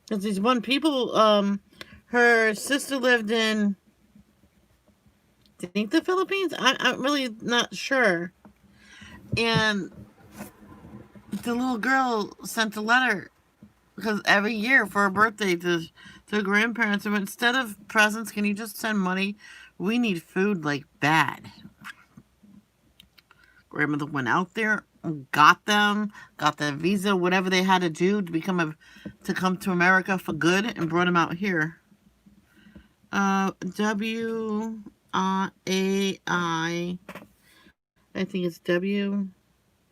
Because these one people, her sister lived in, I think the Philippines. I'm really not sure. And the little girl sent a letter because every year for her birthday to her grandparents, and instead of presents, can you just send money? We need food like bad. Grandmother went out there, got the visa, whatever they had to do to come to America for good, and brought them out here. WAI. I think it's WAIMANALO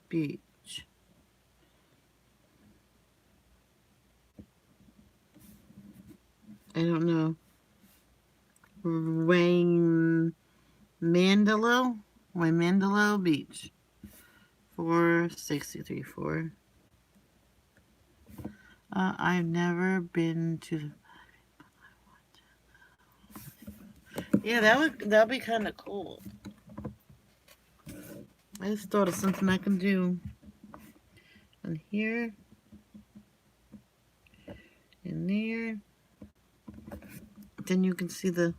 Beach. I don't know. Waymandalo Beach. 4634. I've never been to. Yeah, that'd be kind of cool. I just thought of something I can do. And here, and there. Then you can see the.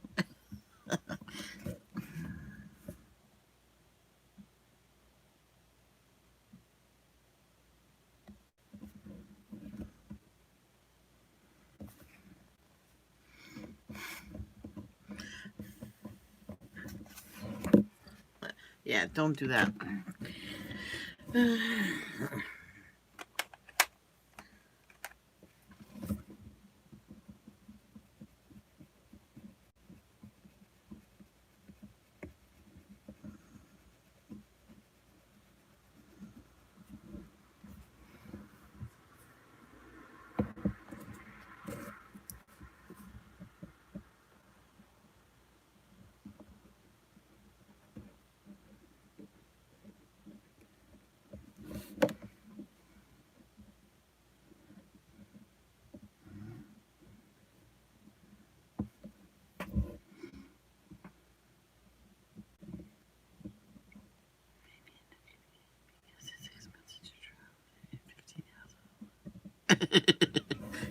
Yeah, don't do that.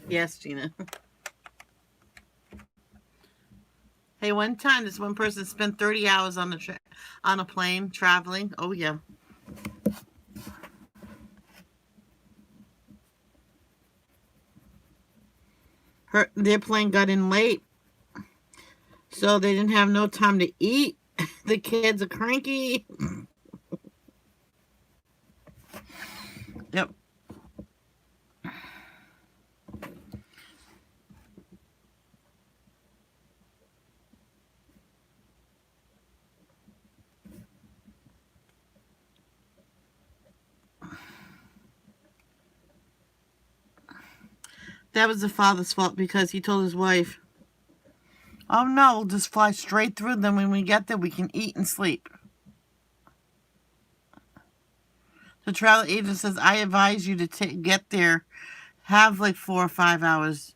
Yes, Gina. Hey, one time this one person spent 30 hours on a plane traveling. Oh yeah. Their plane got in late, so they didn't have no time to eat. The kids are cranky. Yep. That was the father's fault because he told his wife, "Oh no, we'll just fly straight through. Then when we get there, we can eat and sleep." The travel agent says, I advise you to get there, have like 4 or 5 hours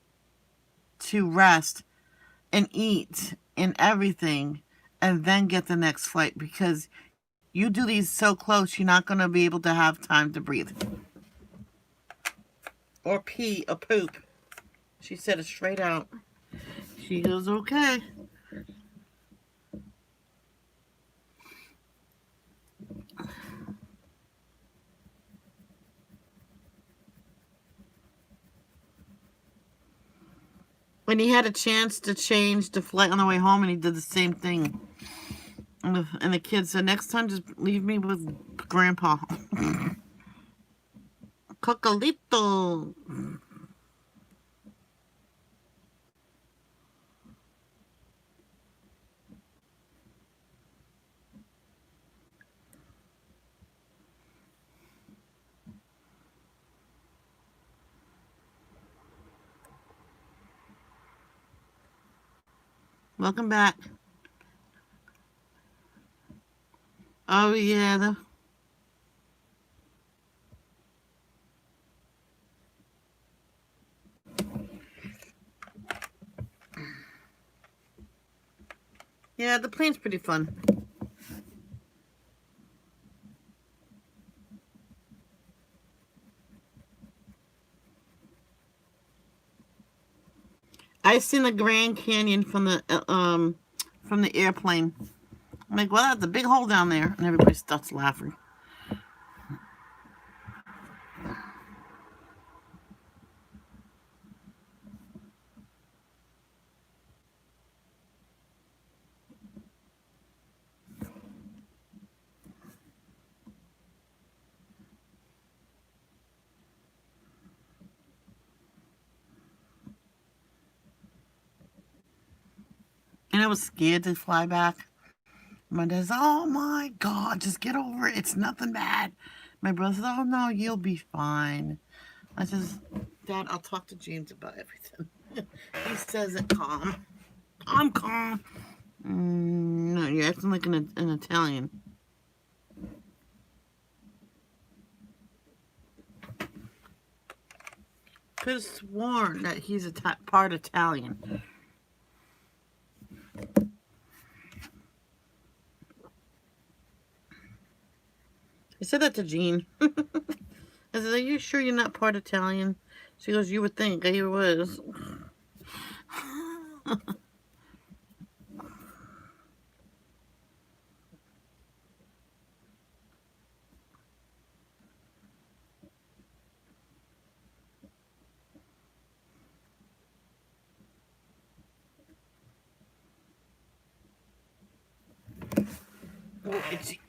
to rest and eat and everything, and then get the next flight because you do these so close, you're not going to be able to have time to breathe. Or pee or poop. She said it straight out. She goes, okay. When he had a chance to change the flight on the way home, and he did the same thing. And the kid said, next time just leave me with Grandpa. Cocolito. Welcome back. Oh, yeah. Yeah, the plane's pretty fun. I seen the Grand Canyon from the airplane. I'm like, well, that's a big hole down there, and everybody starts laughing. And I was scared to fly back. My dad says, oh my God, just get over it. It's nothing bad. My brother says, oh no, you'll be fine. I says, Dad, I'll talk to James about everything. He says it calm. I'm calm. No, you're acting like an Italian. Could have sworn that he's part Italian. I said that to Jean. I said, are you sure you're not part Italian? She goes, you would think I was. Oh, itchy.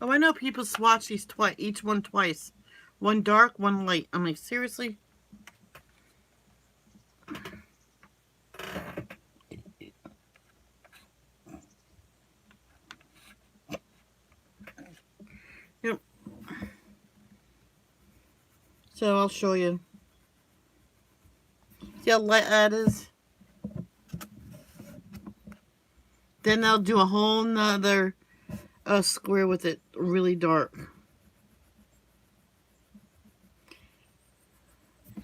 Oh, I know people swatch these twice, each one twice. One dark, one light. I'm like, seriously? Yep. So I'll show you. See how light that is? Then they'll do a whole nother square with it really dark.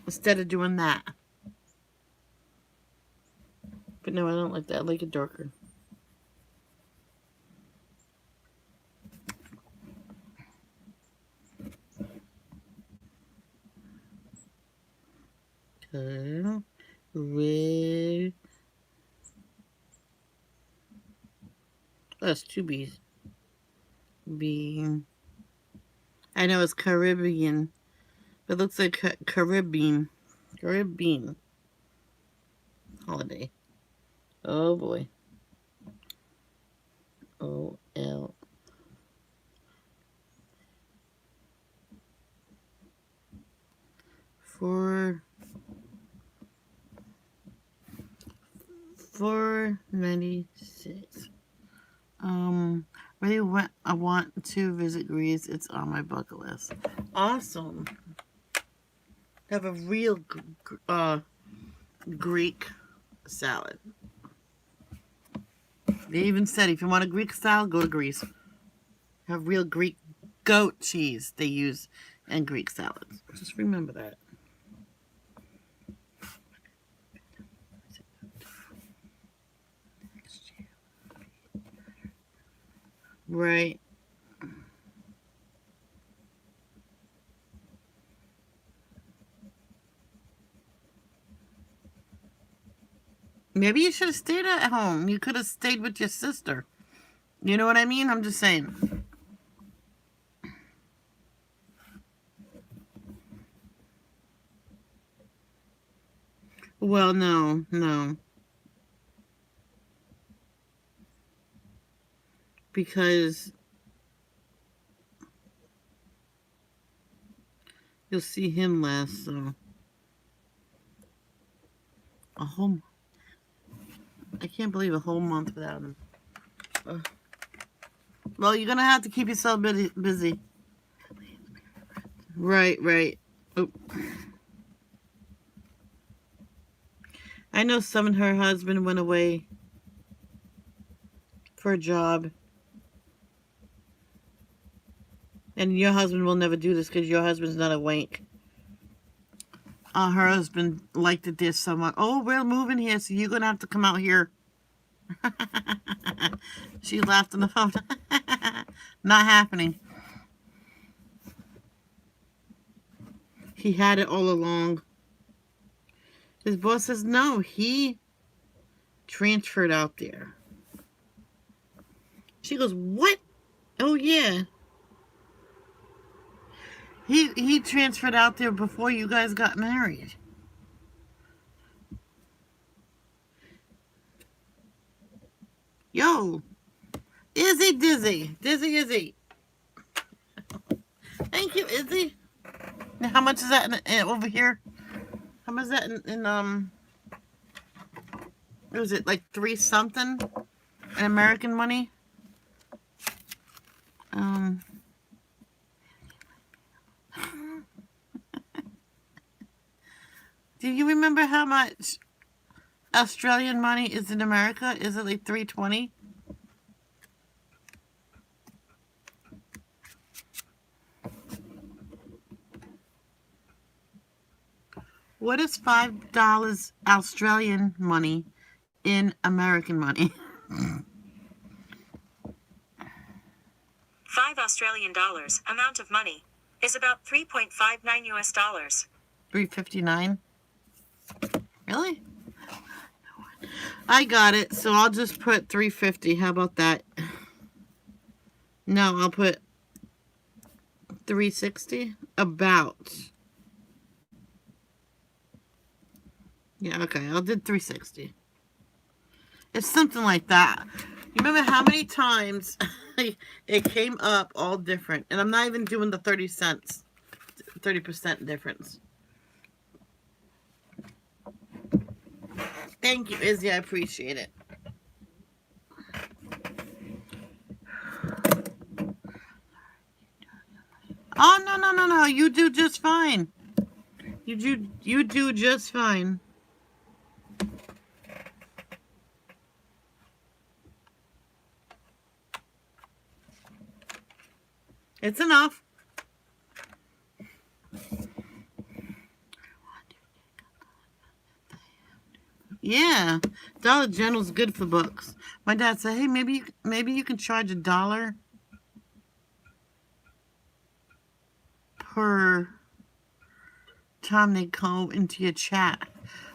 Instead of doing that. But no, I don't like that. I like it darker. Okay. Red. Oh, that's two B's. B. I know it's Caribbean. It looks like Caribbean. Caribbean. Holiday. Oh boy. O-L. $4.96. Really I want to visit Greece. It's on my bucket list. Awesome. Have a real Greek salad. They even said if you want a Greek salad, go to Greece. Have real Greek goat cheese they use in Greek salads. Just remember that. Right. Maybe you should have stayed at home. You could have stayed with your sister. You know what I mean? I'm just saying. Well, no. Because you'll see him last, so. A whole... I can't believe a whole month without him. Well, you're going to have to keep yourself busy. Right. Oh. I know some and her husband went away for a job. And your husband will never do this because your husband's not a wank. Her husband liked it there so much. Oh, we're moving here, so you're going to have to come out here. She laughed on the phone. Not happening. He had it all along. His boss says, no, he transferred out there. She goes, what? Oh, yeah. He transferred out there before you guys got married. Yo. Izzy. Izzy. Thank you, Izzy. Now, how much is that over here? How much is that in what was it, like 3 something in American money? Do you remember how much Australian money is in America? Is it like 320? What is $5 Australian money in American money? 5 Australian dollars, amount of money, is about 3.59 US dollars. 359? Really? I got it, so I'll just put 350. How about that? No, I'll put 360. About. Yeah, okay, I'll do 360. It's something like that. You remember how many times it came up all different? And I'm not even doing the 30 cents, 30% difference. Thank you, Izzy. I appreciate it. Oh, no. You do just fine. You do just fine. It's enough. Yeah, Dollar General's good for books. My dad said, "Hey, maybe you can charge $1 per time they go into your chat."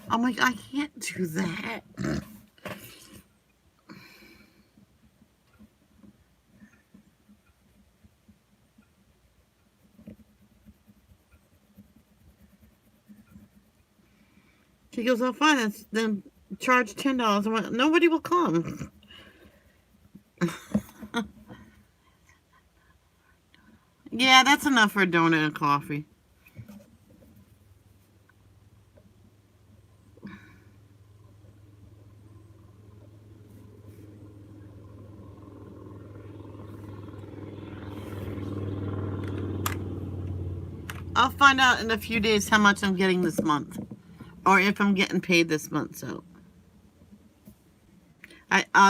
I'm like, I can't do that. She goes, "Oh, fine. Then charge $10." I went, "Nobody will come." Yeah, that's enough for a donut and coffee. I'll find out in a few days how much I'm getting this month, or if I'm getting paid this month. So,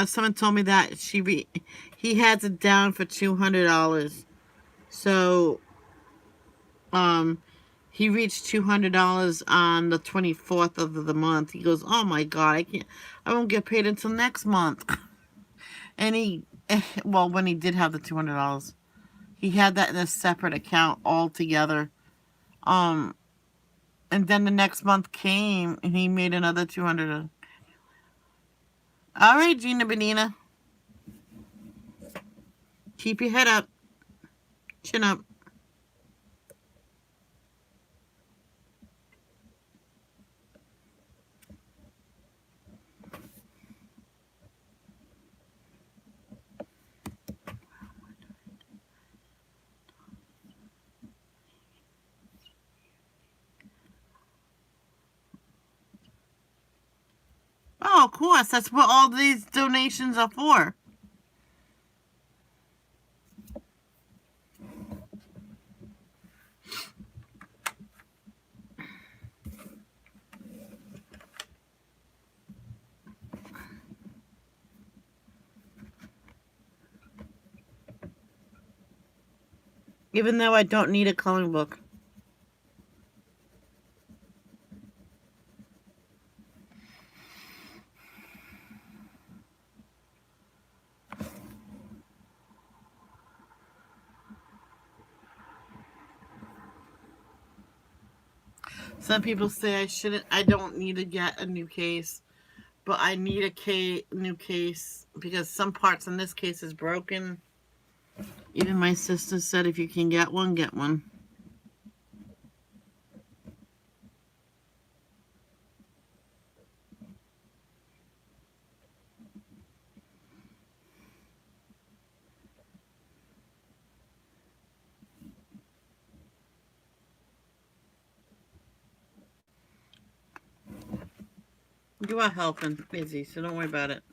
someone told me that he has it down for $200. So, um, he reached $200 on the 24th of the month. He goes, "Oh my God, I won't get paid until next month." And well, when he did have the $200, he had that in a separate account altogether. Um, and then the next month came, and he made another 200. All right, Gina Benina, keep your head up, chin up. Oh, of course, that's what all these donations are for. Even though I don't need a coloring book. Some people say I don't need to get a new case, but I need a new case because some parts in this case is broken. Even my sister said if you can get one, get one. You are helping, busy, so don't worry about it.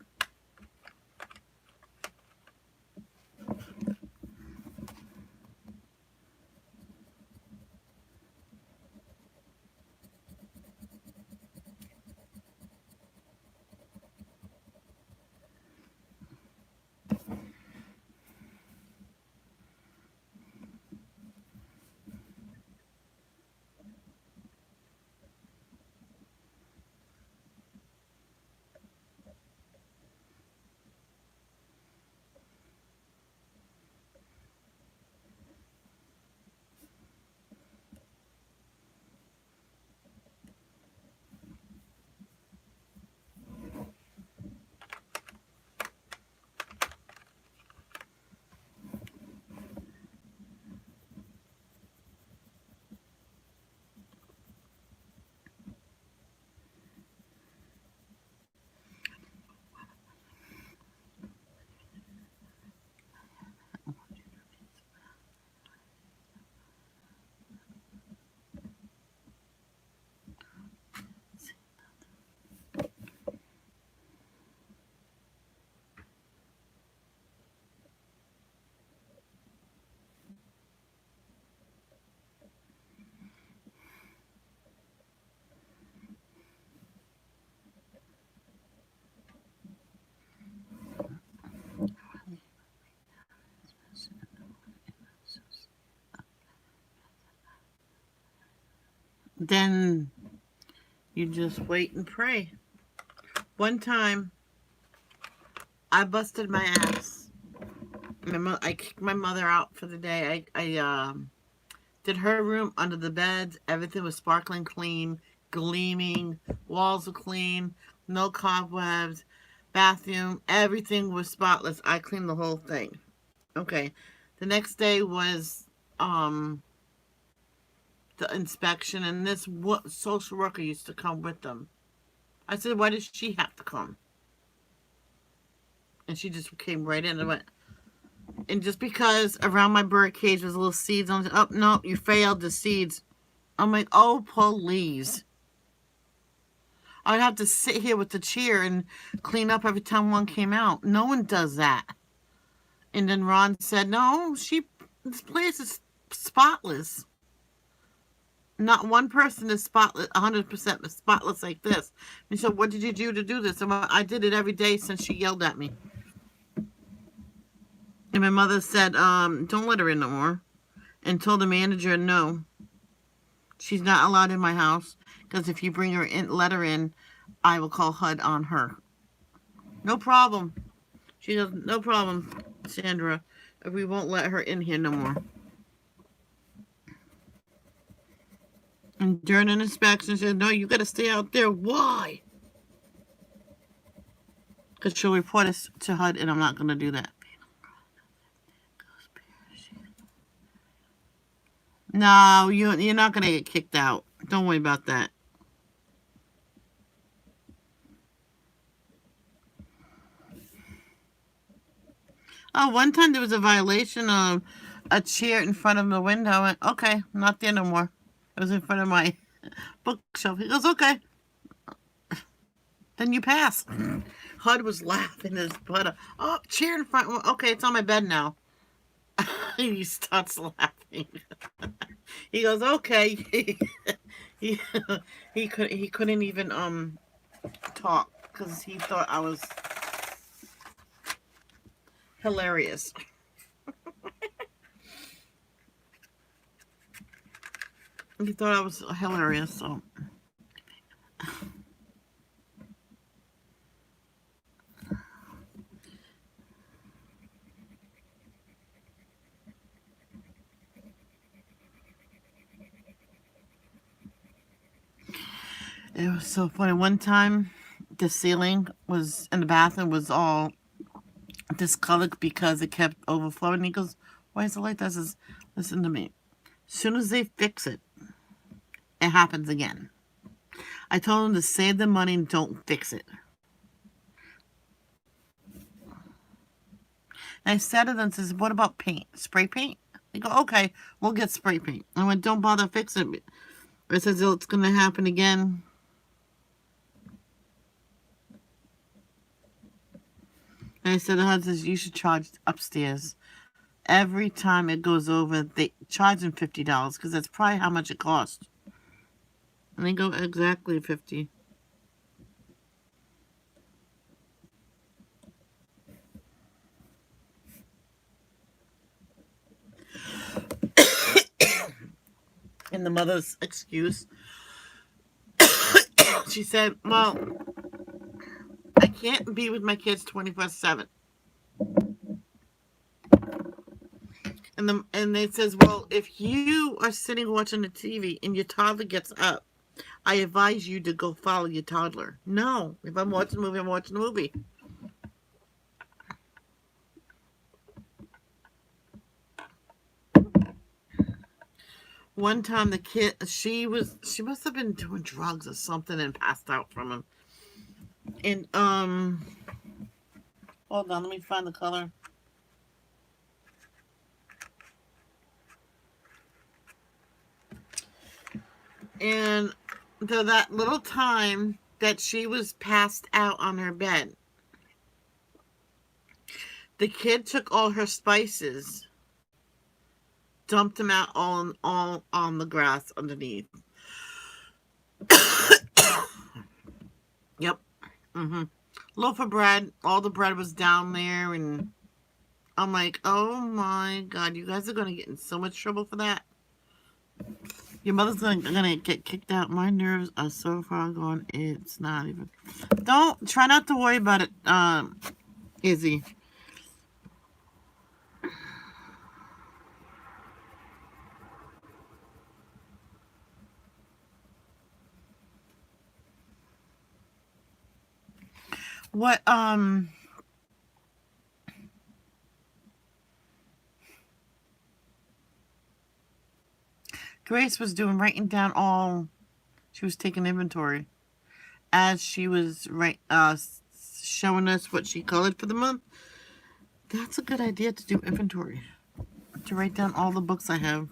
Then you just wait and pray. One time, I busted my ass. I kicked my mother out for the day. I did her room under the beds. Everything was sparkling clean, gleaming. Walls were clean, no cobwebs. Bathroom, everything was spotless. I cleaned the whole thing. Okay. The next day was the inspection, and this social worker used to come with them. I said, "Why does she have to come?" And she just came right in and went. And just because around my bird cage was little seeds, I'm like, "Oh no, you failed the seeds." I'm like, "Oh please." I'd have to sit here with the chair and clean up every time one came out. No one does that. And then Ron said, "No, this place is spotless." Not one person is spotless, 100% spotless like this. And so, what did you do to do this? And I did it every day since she yelled at me. And my mother said, don't let her in no more. And told the manager, no, she's not allowed in my house. Because if you bring her in, let her in, I will call HUD on her. No problem. She goes, no problem, Sandra. We won't let her in here no more. And during an inspection, she said, no, you got to stay out there. Why? Because she'll report us to HUD, and I'm not going to do that. No, you're not going to get kicked out. Don't worry about that. Oh, one time there was a violation of a chair in front of the window. And okay, not there no more. It was in front of my bookshelf. He goes, okay. Then you pass. HUD was laughing his butt up. Oh, chair in front. Okay, it's on my bed now. He starts laughing. He goes, okay. he he couldn't even talk because he thought I was hilarious. He thought I was hilarious, so. It was so funny. One time, the ceiling was in the bathroom was all discolored because it kept overflowing. He goes, "Why is it like this?" I says, "Listen to me. As soon as they fix it, it happens again." I told him to save the money and don't fix it. And I said to them, "says What about paint? Spray paint?" They go, "Okay, we'll get spray paint." I went, "Don't bother fixing it." I says, "It's going to happen again." And I said, "The husband says you should charge upstairs. Every time it goes over, they charge them $50 because that's probably how much it costs." And they go, "Exactly 50." And the mother's excuse, she said, "Well, I can't be with my kids 24/7." And they says, "Well, if you are sitting watching the TV and your toddler gets up, I advise you to go follow your toddler." No, if I'm watching a movie, I'm watching a movie. One time the kid, she must have been doing drugs or something and passed out from him. And hold on, let me find the color. And that little time that she was passed out on her bed, the kid took all her spices, dumped them out all on the grass underneath. Yep. Loaf of bread. All the bread was down there, and I'm like, oh my god, you guys are gonna get in so much trouble for that. Your mother's gonna get kicked out. My nerves are so far gone. It's not even. Don't try not to worry about it, Izzy. What Grace was doing, writing down all. She was taking inventory as she was showing us what she colored for the month. That's a good idea to do inventory. To write down all the books I have.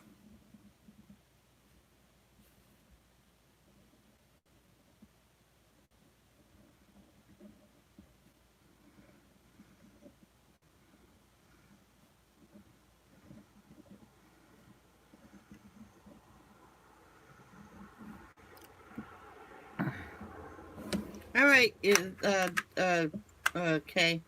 All right. Okay.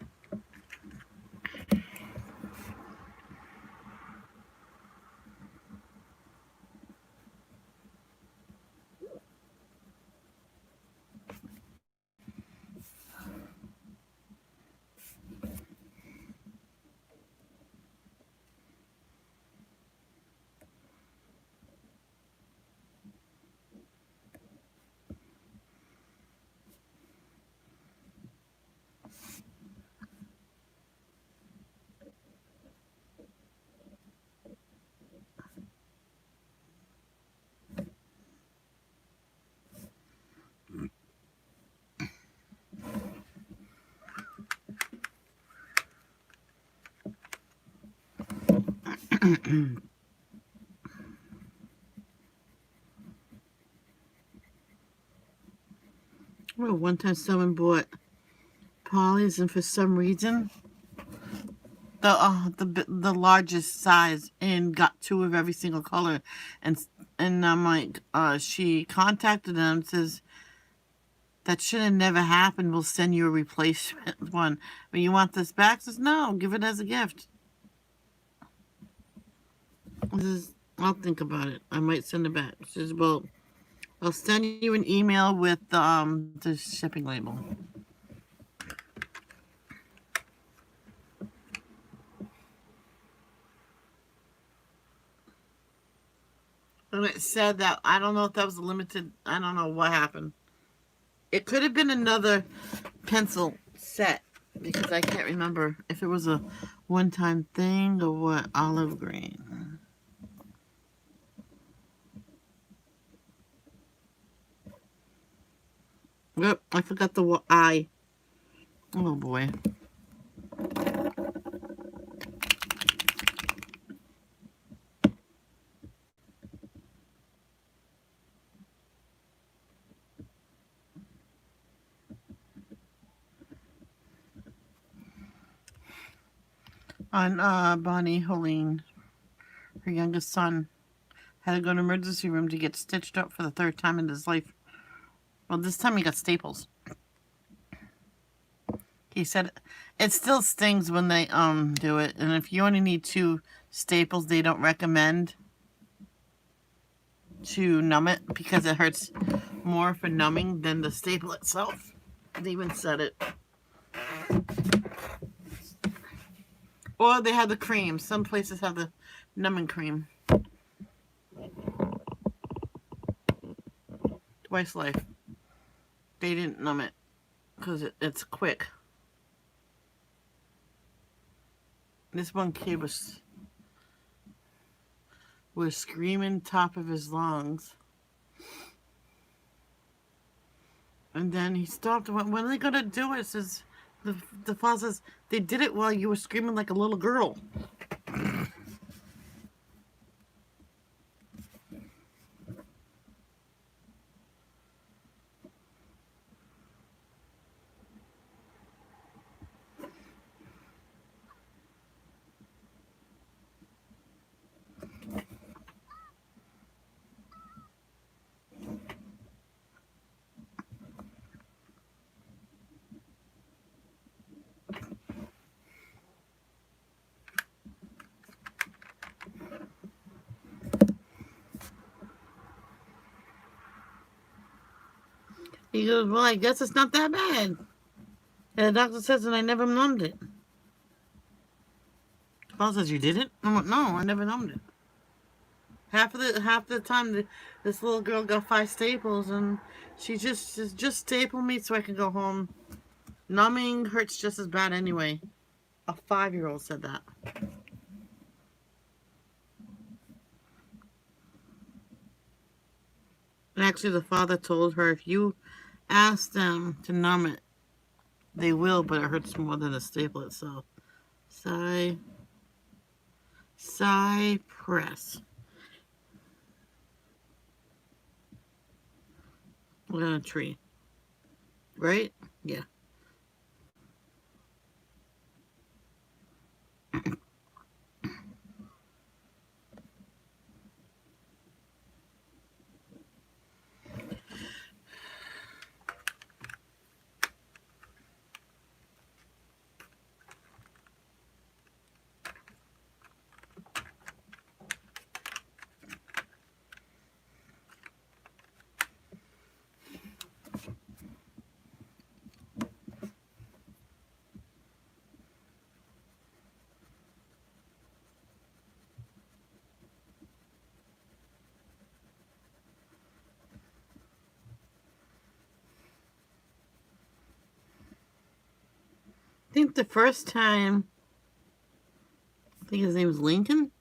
Well, one time someone bought Polly's, and for some reason, the largest size, and got two of every single color, and I'm like, she contacted them, says that should have never happened. We'll send you a replacement one. But you want this back? Says no, give it as a gift. Says I'll think about it. I might send it back. Says well, I'll send you an email with the shipping label. And it said that I don't know if that was a limited. I don't know what happened. It could have been another pencil set because I can't remember if it was a one-time thing or what. Olive green. Yep, I forgot the I. Oh boy. On Bonnie Helene, her youngest son, had to go to emergency room to get stitched up for the third time in his life. Well, this time he got staples. He said it still stings when they do it, and if you only need 2 staples, they don't recommend to numb it because it hurts more for numbing than the staple itself. They even said it. Or they have the cream. Some places have the numbing cream. Twice Life. They didn't numb it because it's quick. This one kid was screaming top of his lungs. And then he stopped and went, when are they going to do it? Says the father says, they did it while you were screaming like a little girl. He goes, well, I guess it's not that bad. And the doctor says that I never numbed it. The father says, you didn't? I'm like, no, I never numbed it. Half the time, this little girl got 5 staples, and she just staple me so I can go home. Numbing hurts just as bad anyway. A 5-year-old said that. And actually, the father told her, if you ask them to numb it, they will, but it hurts more than the staple itself. Cypress. Look at a tree. Right? Yeah. think the first time, I think his name was Lincoln,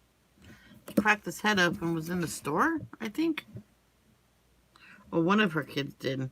cracked his head up and was in the store, I think. Or one of her kids did.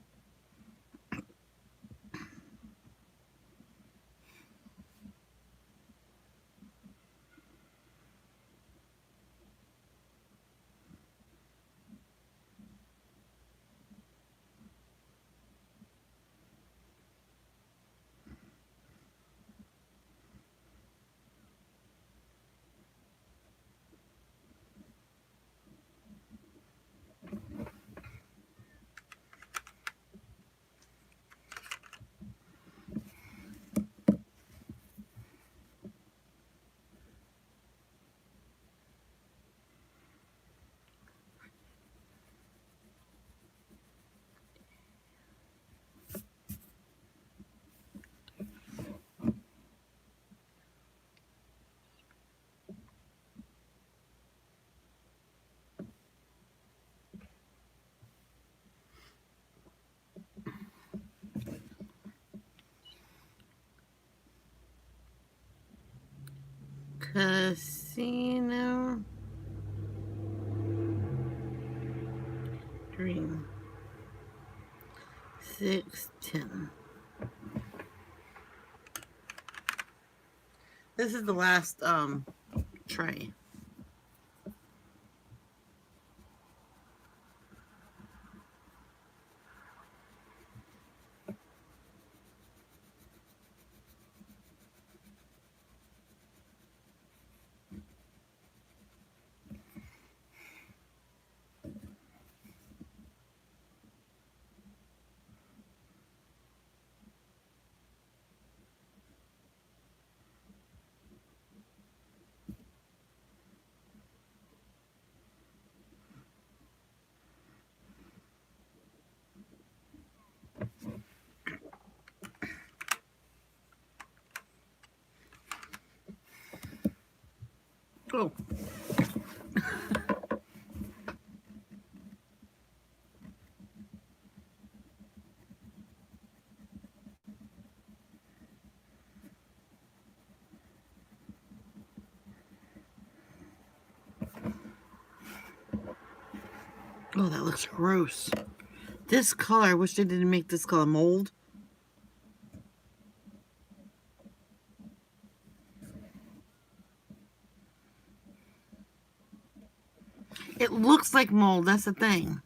Casino Dream 610. This is the last tray. Oh. Oh, that looks gross. This color, I wish they didn't make this color mold. It looks like mold, that's the thing.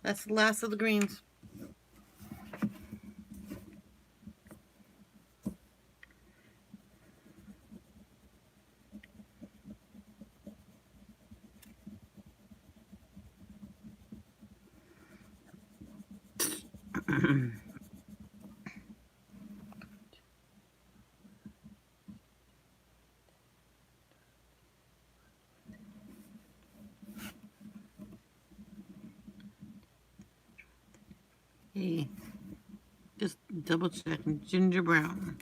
That's the last of the greens. Hey, just double check. Ginger brown.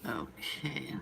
Okay.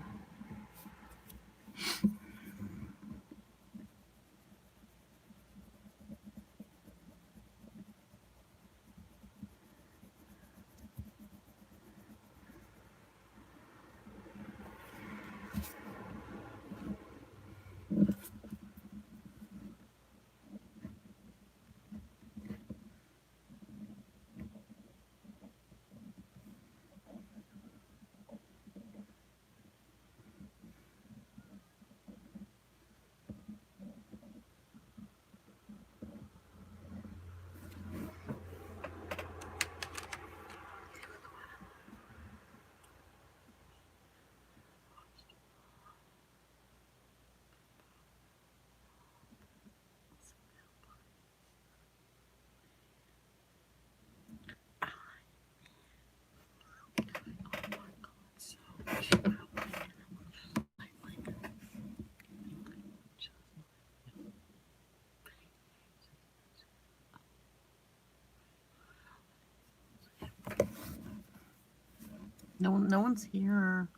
No one's here.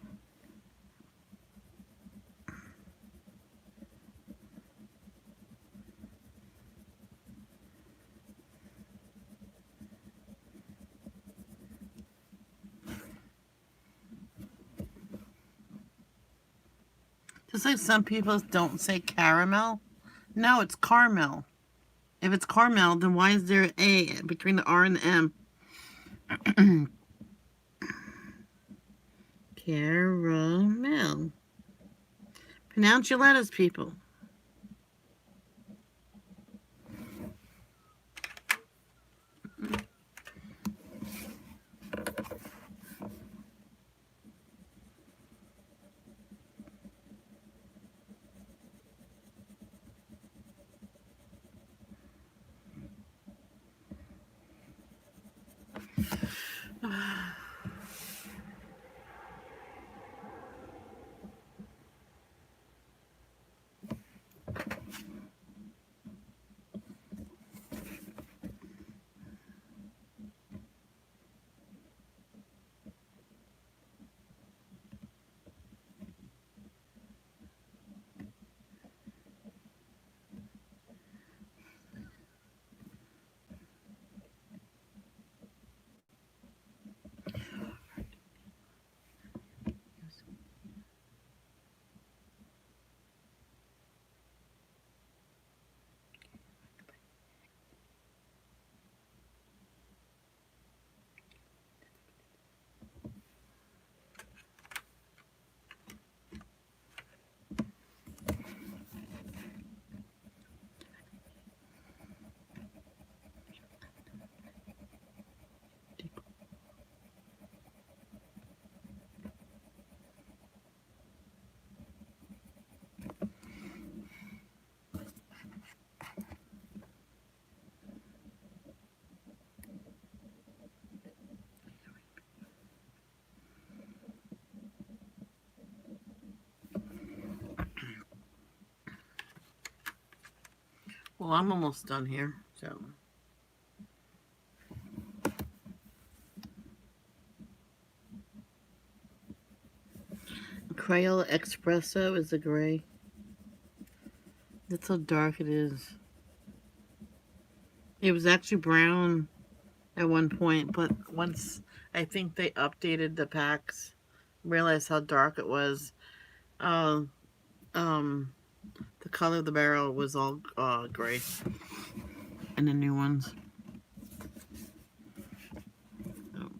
Just like some people don't say caramel. No, it's caramel. If it's caramel, then why is there an A between the R and the M? Caramel. Pronounce your letters, people. Well, I'm almost done here, so. Crayola Espresso is the gray. That's how dark it is. It was actually brown at one point, but once I think they updated the packs, realized how dark it was. Uh, um, the color of the barrel was all gray in the new ones. So.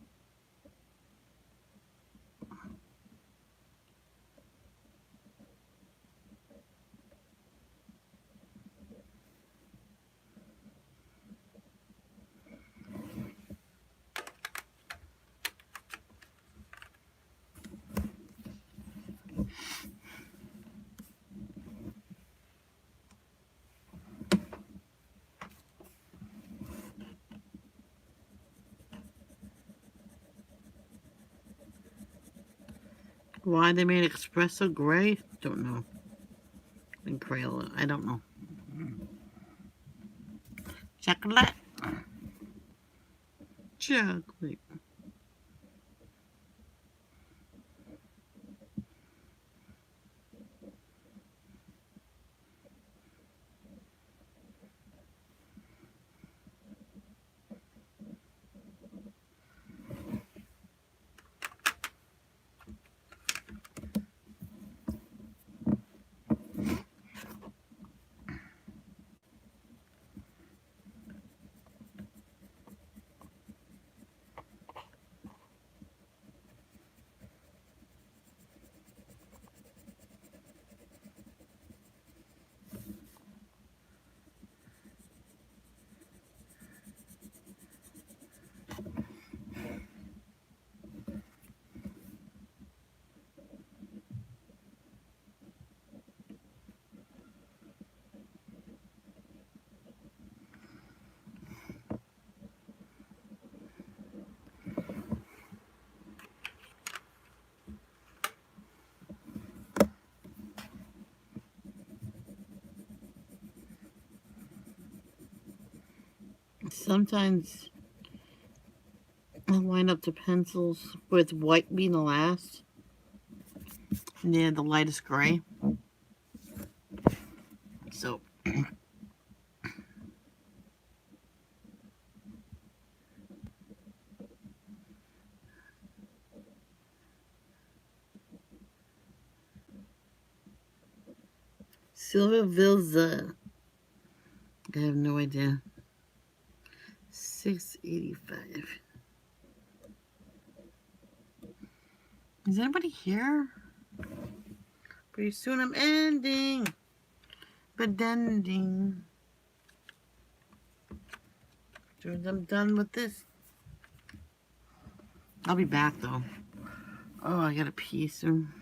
Why they made espresso gray? Don't know. And Crayola, I don't know. Chocolate. Chocolate. I'll line up the pencils with white being the last. Near the lightest gray. So Silver Vilza. I have no idea. 685. Is anybody here? Pretty soon I'm ending. But ending. Soon I'm done with this. I'll be back though. Oh, I gotta pee soon.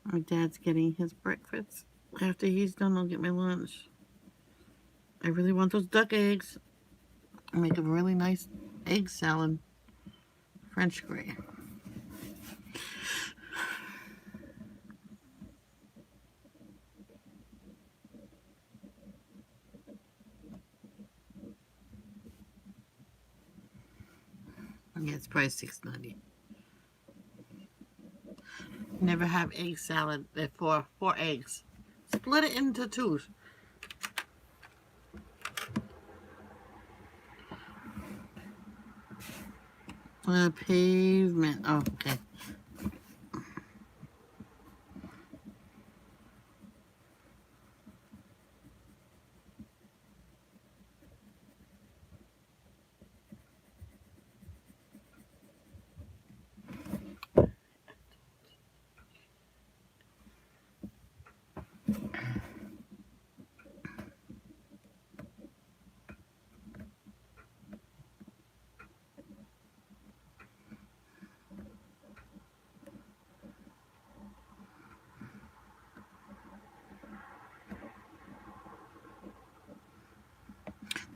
My dad's getting his breakfast. After he's done, I'll get my lunch. I really want those duck eggs. I'll make a really nice egg salad. French gray. Yeah, it's probably $6.90. Never have egg salad for 4 eggs. Split it into 2. Pavement. Oh, okay.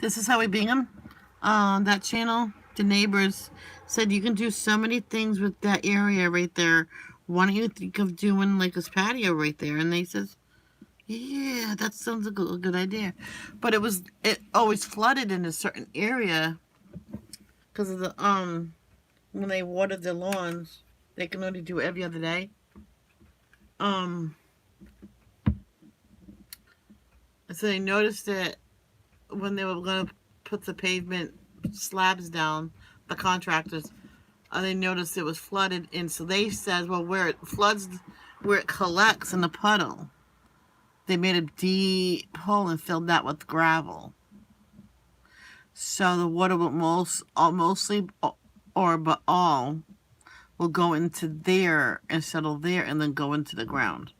This is how we bing them. That channel, the neighbors said you can do so many things with that area right there. Why don't you think of doing like this patio right there? And they says, yeah, that sounds like a good idea. But it always flooded in a certain area because of the when they watered the lawns, they can only do it every other day. So they noticed that when they were going to put the pavement slabs down, the contractors, they noticed it was flooded, and so they said, well, where it floods, where it collects in the puddle, they made a deep hole and filled that with gravel. So the water will mostly, but all, will go into there and settle there and then go into the ground.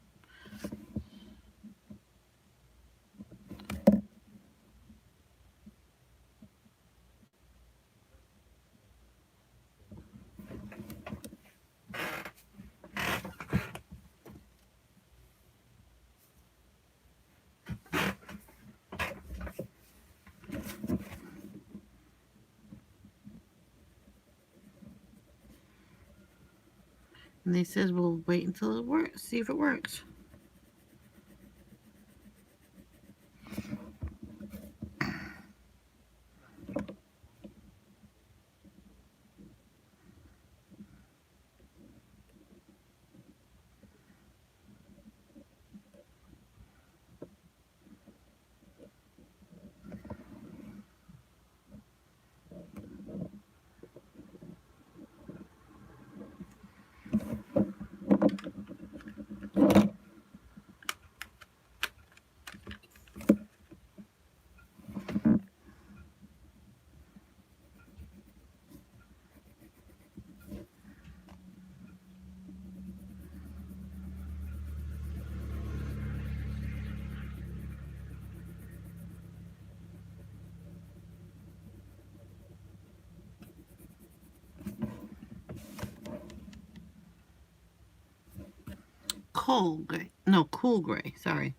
And they said, we'll wait until it works, see if it works. Cool gray. No, cool gray. Sorry.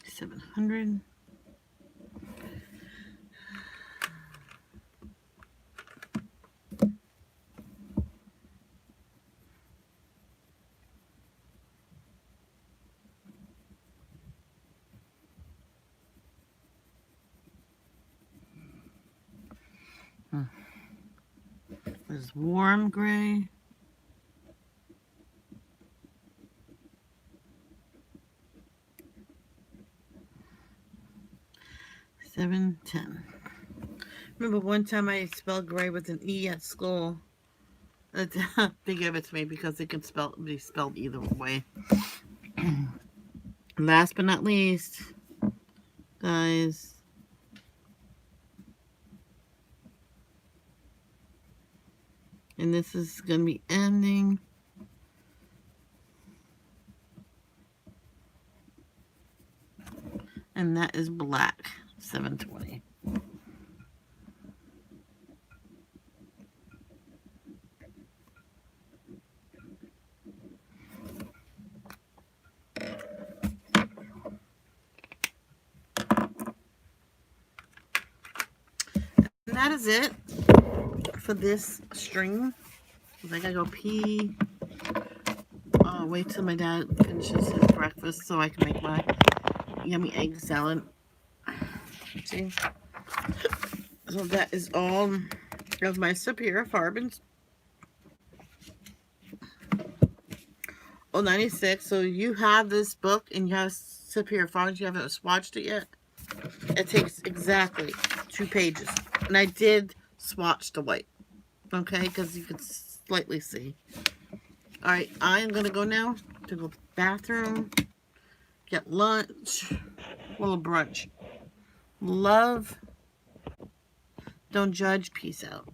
$700. There's warm gray. $7.10. Remember one time I spelled gray with an E at school. They gave it to me because it can be spelled either way. Last but not least, guys, and this is going to be ending. And that is black, $7.20. And that is it for this stream. I gotta go pee. Wait till my dad finishes his breakfast so I can make my yummy egg salad. See? So that is all of my Superior Farbens. Oh, 96. So you have this book and you have Superior Farbens. You haven't swatched it yet. It takes exactly 2 pages. And I did swatch the white. Okay, because you can slightly see. Alright, I am going to go now to the bathroom, get lunch, a little brunch. Love, don't judge, peace out.